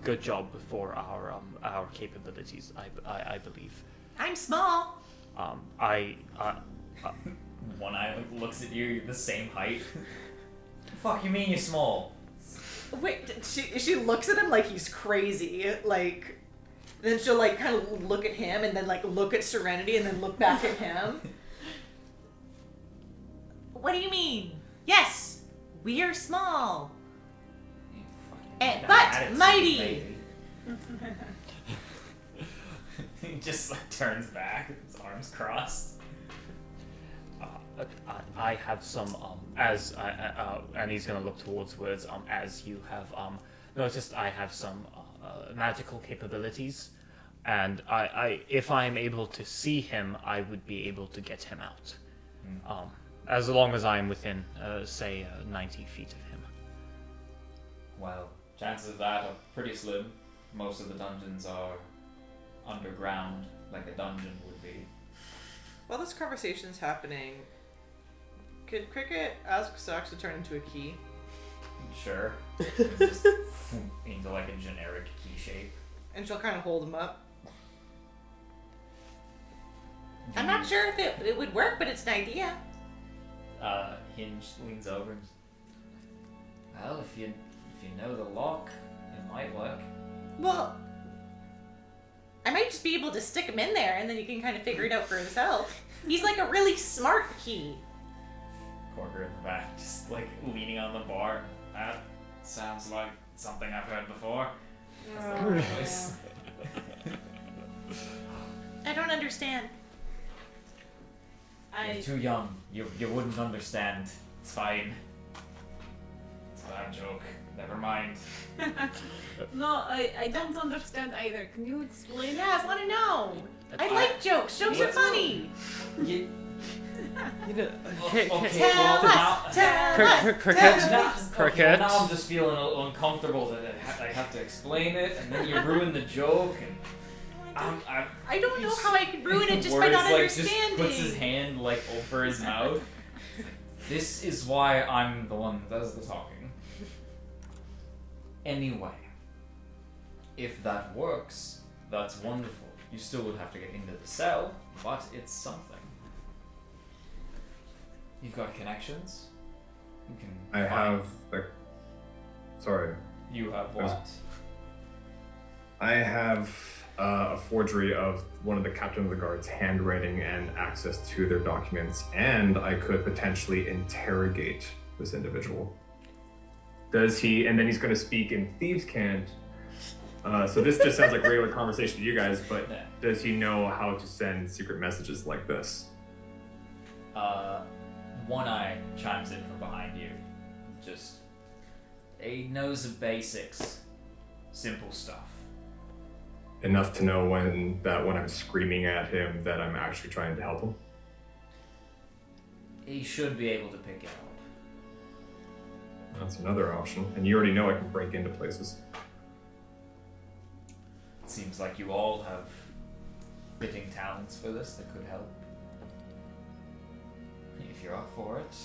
good job for our capabilities. I believe. I'm small. One eye looks at you, you're the same height. Fuck you mean you're small? Wait, she looks at him like he's crazy, then she'll kind of look at him and then look at Serenity and then look back at him. What do you mean? Yes, we are small. But Attitude, mighty. maybe. He just turns back, his arms crossed. I have some and he's gonna look towards words as you have noticed I have some magical capabilities, and I if I'm able to see him, I would be able to get him out, as long as I'm within say 90 feet of him. Well, chances of that are pretty slim. most of the dungeons are underground, like a dungeon would be. While this conversation's happening, could Cricket ask Sax to turn into a key? Sure. Just into like a generic key shape. And she'll kind of hold him up. I'm not sure if it would work, but it's an idea. Hinge leans over and well, if you know the lock, it might work. Well, I might just be able to stick him in there, and then you can kind of figure it out for himself. He's like a really smart key. Corker in the back, just like leaning on the bar. That sounds like something I've heard before. That's the right voice. I don't understand. You're too young. You wouldn't understand. It's fine. It's a bad joke. Never mind. No, I don't understand either. Can you explain? Yeah, I want to know. I like jokes. Jokes are funny. You, You know, okay, Tell well, now, us, tell us, Cricket. tell us. Cricket. Now I'm just feeling a little uncomfortable that I have to explain it, and then you ruin the joke, and I don't know how I could ruin it just by Words, not like, understanding. Just puts his hand like over his mouth. This is why I'm the one that does the talking. Anyway, if that works, that's wonderful. You still would have to get into the cell, but it's something. You've got connections. You can. I have. Sorry. You have what? I have a forgery of one of the captain of the guard's handwriting and access to their documents, and I could potentially interrogate this individual. Does he? And then he's going to speak in thieves' cant. So this just sounds like regular conversation to you guys, but Yeah. does he know how to send secret messages like this? One Eye chimes in from behind you. Just, he knows the basics. Simple stuff. Enough to know when I'm screaming at him that I'm actually trying to help him? He should be able to pick it out. That's another option. And you already know I can break into places. It seems like you all have fitting talents for this that could help. If you're up for it.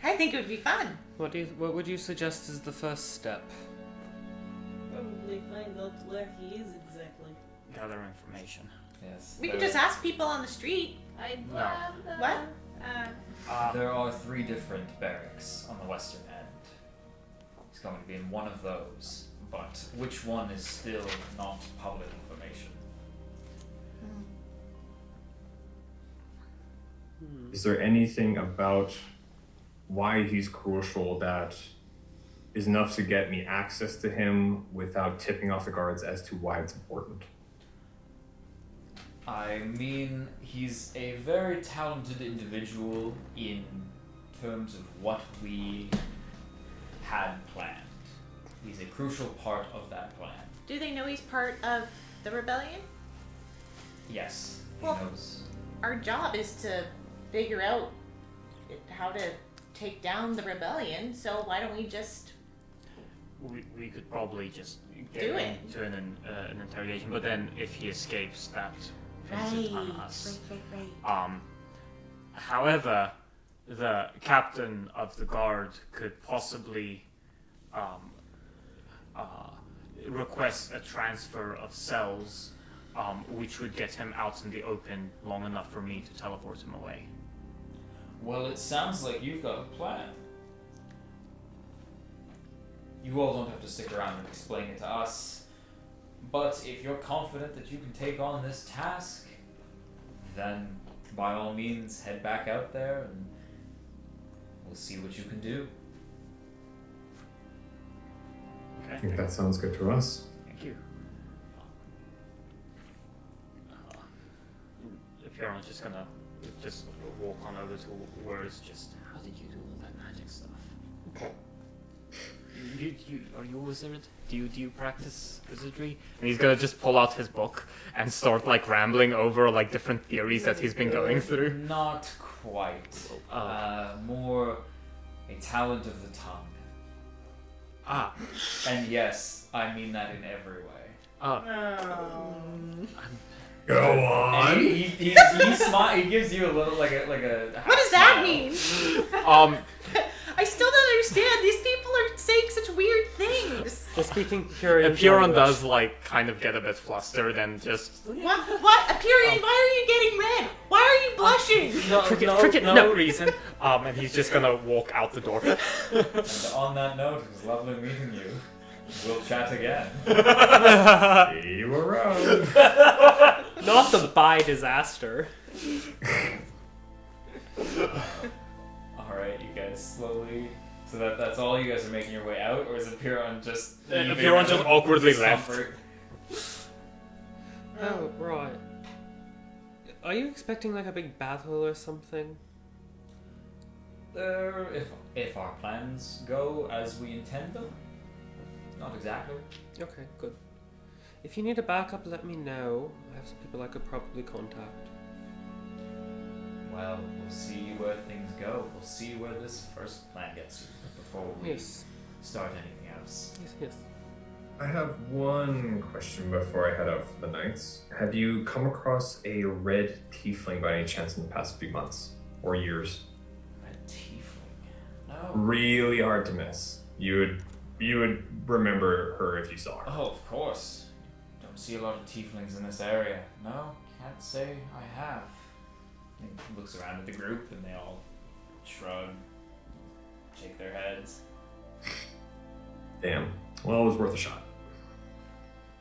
I think it would be fun. What would you suggest is the first step? Probably find out where he is exactly. Gather information. Yes. We could just ask people on the street. I'd No. love that. What? There are 3 different barracks on the western end. He's going to be in one of those, but which one is still not public information? Is there anything about why he's crucial that is enough to get me access to him without tipping off the guards as to why it's important? I mean, he's a very talented individual in terms of what we had planned. He's a crucial part of that plan. Do they know he's part of the rebellion? Yes, he Well- knows. Our job is to figure out how to take down the rebellion, so why don't we just... We could probably just get Do him it. to an interrogation, but then if he escapes, that puts it on us. Right. However, the captain of the guard could possibly request a transfer of cells, which would get him out in the open long enough for me to teleport him away. Well, it sounds like you've got a plan. You all don't have to stick around and explain it to us, but if you're confident that you can take on this task, then by all means head back out there and we'll see what you can do. I Okay. think that sounds good to us. Thank you. Apparently, just gonna walk on over to where it's just. How did you do all that magic stuff? Are you a wizard? Do you practice wizardry? And he's gonna just pull out his book and start like rambling over like different theories that he's been going through. Not quite. Oh. More a talent of the tongue. Ah. And yes, I mean that in every way. Go on. And he gives you a little like a What does that smile. mean? Um, I still don't understand. These people are saying such weird things. Just speaking pure English. Apiron does like kind of get a bit flustered and just What? Aperion, why are you getting red? Why are you blushing? cricket, no reason. And he's just gonna walk out the door. And on that note, it was lovely meeting you. We'll chat again. See you around. Not the by disaster. Alright, you guys slowly. So that's all you guys are making your way out, or is Apiron just. Apiron just awkwardly left. Oh, right. Are you expecting like a big battle or something? If our plans go as we intend them. Not exactly. Okay, good. If you need a backup, let me know. I have some people I could probably contact. Well, we'll see where things go. We'll see where this first plan gets you before we start anything else. Yes. I have one question before I head out for the nights. Have you come across a red tiefling by any chance in the past few months or years? Red tiefling. No. Really hard to miss. You would remember her if you saw her. Oh, of course. Don't see a lot of tieflings in this area. No, can't say I have. He looks around at the group and they all shrug, shake their heads. Damn. Well, it was worth a shot.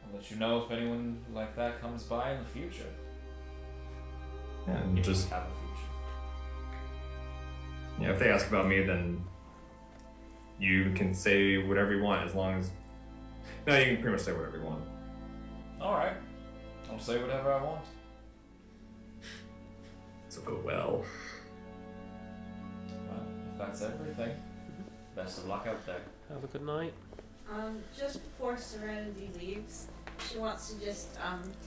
I'll let you know if anyone like that comes by in the future. And If just, we have a future. if they ask about me, then you can say whatever you want as long as... No, you can pretty much say whatever you want. Alright. I'll say whatever I want. So go well. Well, if that's everything, best of luck out there. Have a good night. Just before Serenity leaves, she wants to just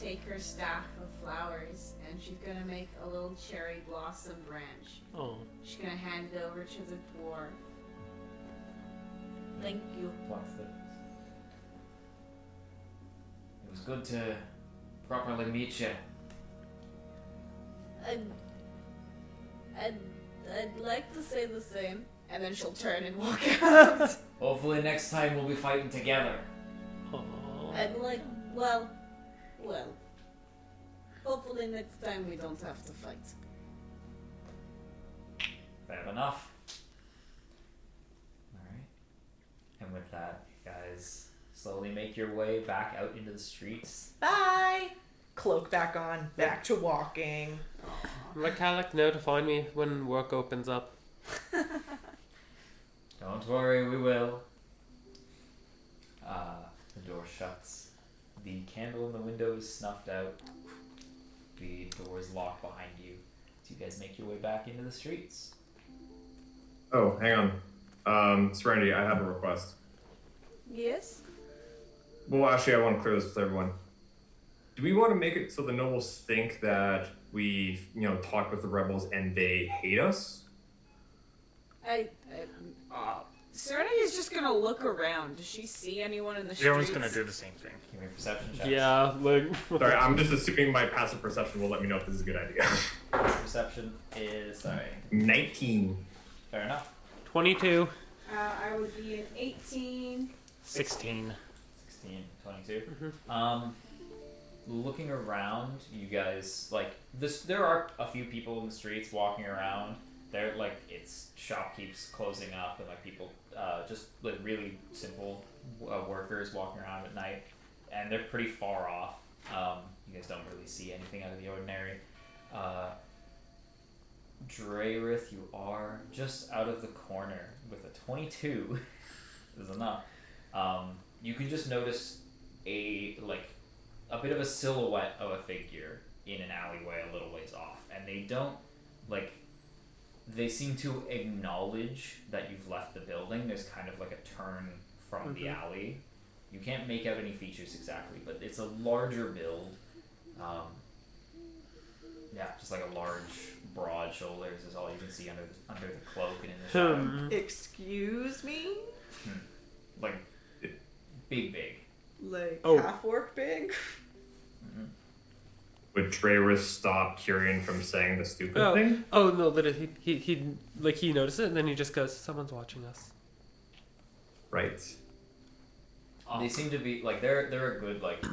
take her staff of flowers and she's gonna make a little cherry blossom branch. Oh. She's gonna hand it over to the dwarf. Thank you. It was good to properly meet you. I'd like to say the same. And then she'll turn and walk out. Hopefully next time we'll be fighting together. I'd like, well. Hopefully next time we don't have to fight. Fair enough. Alright. And with that, you guys slowly make your way back out into the streets. Bye. Cloak back on. Back to walking. Let Calic know to find me when work opens up. Don't worry, we will. The door shuts. The candle in the window is snuffed out. The door is locked behind you. So you guys make your way back into the streets. Oh, hang on. Serenity, I have a request. Yes? Well, actually, I want to clear this with everyone. Do we want to make it so the nobles think that we, talk with the rebels and they hate us? Serenity is just gonna look around. Does she see anyone in the streets? Everyone's gonna do the same thing. Give me a perception check. Yeah, like... Sorry, I'm just assuming my passive perception will let me know if this is a good idea. Perception is 19. fair enough. 22. I would be an 18. 16. 16, 22. Looking around, you guys there are a few people in the streets walking around. They're it's shop keeps closing up and people just really simple workers walking around at night, and they're pretty far off. You guys don't really see anything out of the ordinary. Drayrith, you are just out of the corner with a 22. This is enough. You can just notice a bit of a silhouette of a figure in an alleyway a little ways off, and they don't they seem to acknowledge that you've left the building. There's kind of a turn from the alley. You can't make out any features exactly, but it's a larger build. Just a large, broad shoulders is all you can see under the cloak and in the shadow. Excuse me? like big. Like Oh. half orc big. Would Treyris stop Kyrian from saying the stupid Oh, thing? oh no! Literally, he noticed it, and then he just goes, "Someone's watching us." Right. They seem to be like they're a good like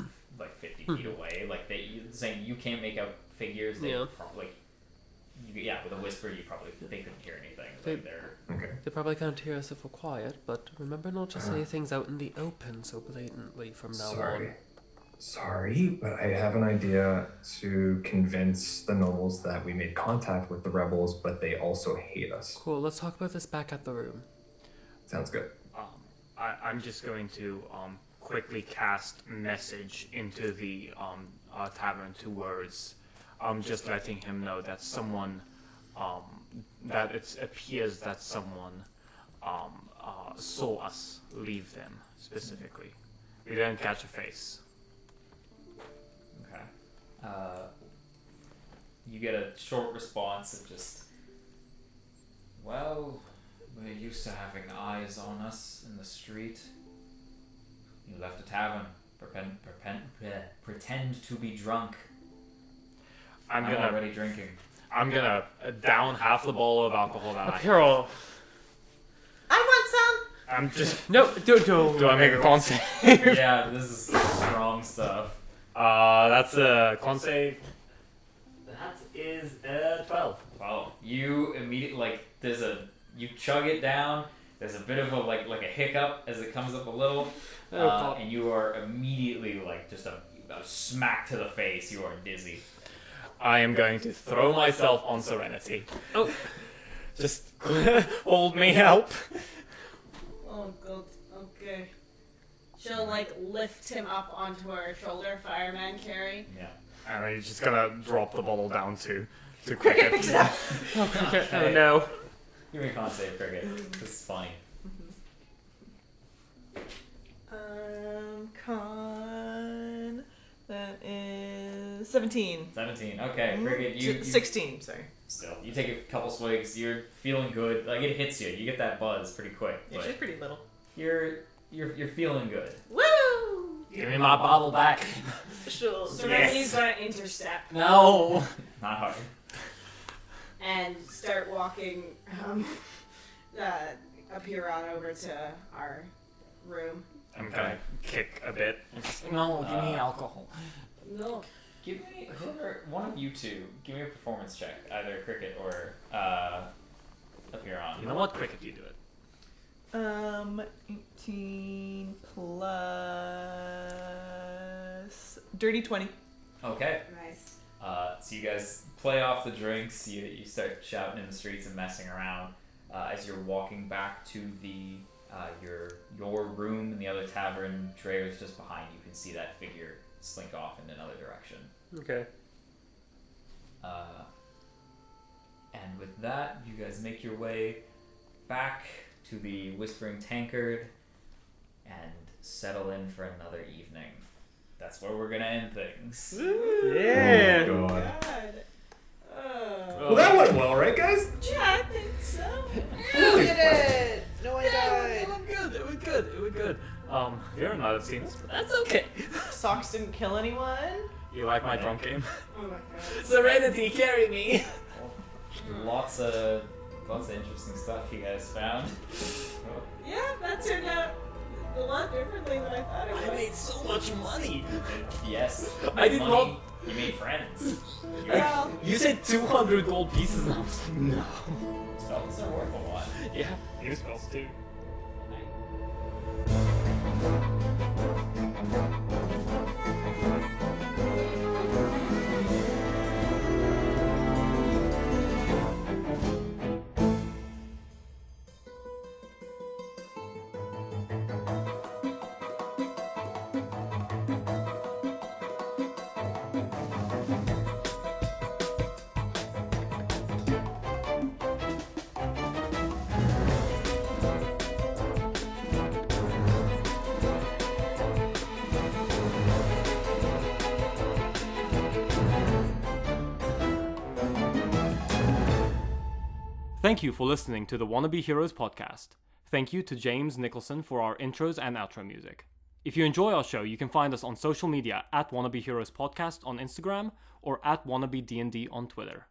50 feet away. Like saying you can't make out figures. They Yeah. probably with a whisper they couldn't hear anything. They- Like they're Okay. They probably can't hear us if we're quiet, but remember not to say things out in the open so blatantly from now on. Sorry, but I have an idea to convince the nobles that we made contact with the rebels, but they also hate us. Cool. Let's talk about this back at the room. Sounds good. I'm just going to quickly cast message into the tavern 2 words. Just letting him know that someone, that it appears that someone saw us leave them specifically. We didn't catch a face. okay. You get a short response of just, well, we're used to having eyes on us in the street. You left a tavern, pretend to be drunk. I'm already drinking. I'm gonna down half the bottle of alcohol that I have. Hero. I want some. I'm just. No, don't. Do I make a con save? Yeah, this is strong stuff. That's a con save. That is 12. Wow. You immediately you chug it down. There's a bit of a hiccup as it comes up a little, and you are immediately just a smack to the face. You are dizzy. I am going to throw myself on Serenity. Oh. Just hold me, help. Oh god, okay. She'll lift him up onto her shoulder, fireman carry. Yeah. And I'm just gonna drop the bottle down to Cricket. Oh no. Give me a con save, Cricket. This is funny. Con. That is 17. 17. Okay, Cricket. You 16. Sorry. still. You take a couple swigs. You're feeling good. Like it hits you. You get that buzz pretty quick. Yeah, But she's pretty little. you're feeling good. Woo! Give me my bottle back. Sure. Serenity's gonna intercept No. Not hard. and start walking up here on over to our room. I'm gonna kick a bit. No, give me alcohol. No. Give me one of you two. Give me a performance check, either Cricket or Apiron. You know what? Cricket, you do it. 18 plus dirty 20. Okay. Nice. So you guys play off the drinks. You start shouting in the streets and messing around. As you're walking back to the your room in the other tavern, Dreher's just behind you. You can see that figure slink off in another direction. Okay. And with that, you guys make your way back to the Whispering Tankard and settle in for another evening. That's where we're gonna end things. Yeah. Oh, God. God. Oh. Well, that went well, right, guys? Yeah, I think so. You did it! No one died. It went good. It went good. It went good. You're not have seen this, but that's okay. Socks didn't kill anyone. You like my drunk game? Oh my god. Serenity, carry me. Lots of interesting stuff you guys found. Yeah, that turned out a lot differently than I thought it I would. made so much money. Yes. I did money, not- You made friends. Well, You said 200 gold pieces, and I was like, no. Spells are worth a lot. Yeah, new spells too. Thank you for listening to the Wannabe Heroes podcast. Thank you to James Nicholson for our intros and outro music. If you enjoy our show, you can find us on social media at Wannabe Heroes Podcast on Instagram or at Wannabe D&D on Twitter.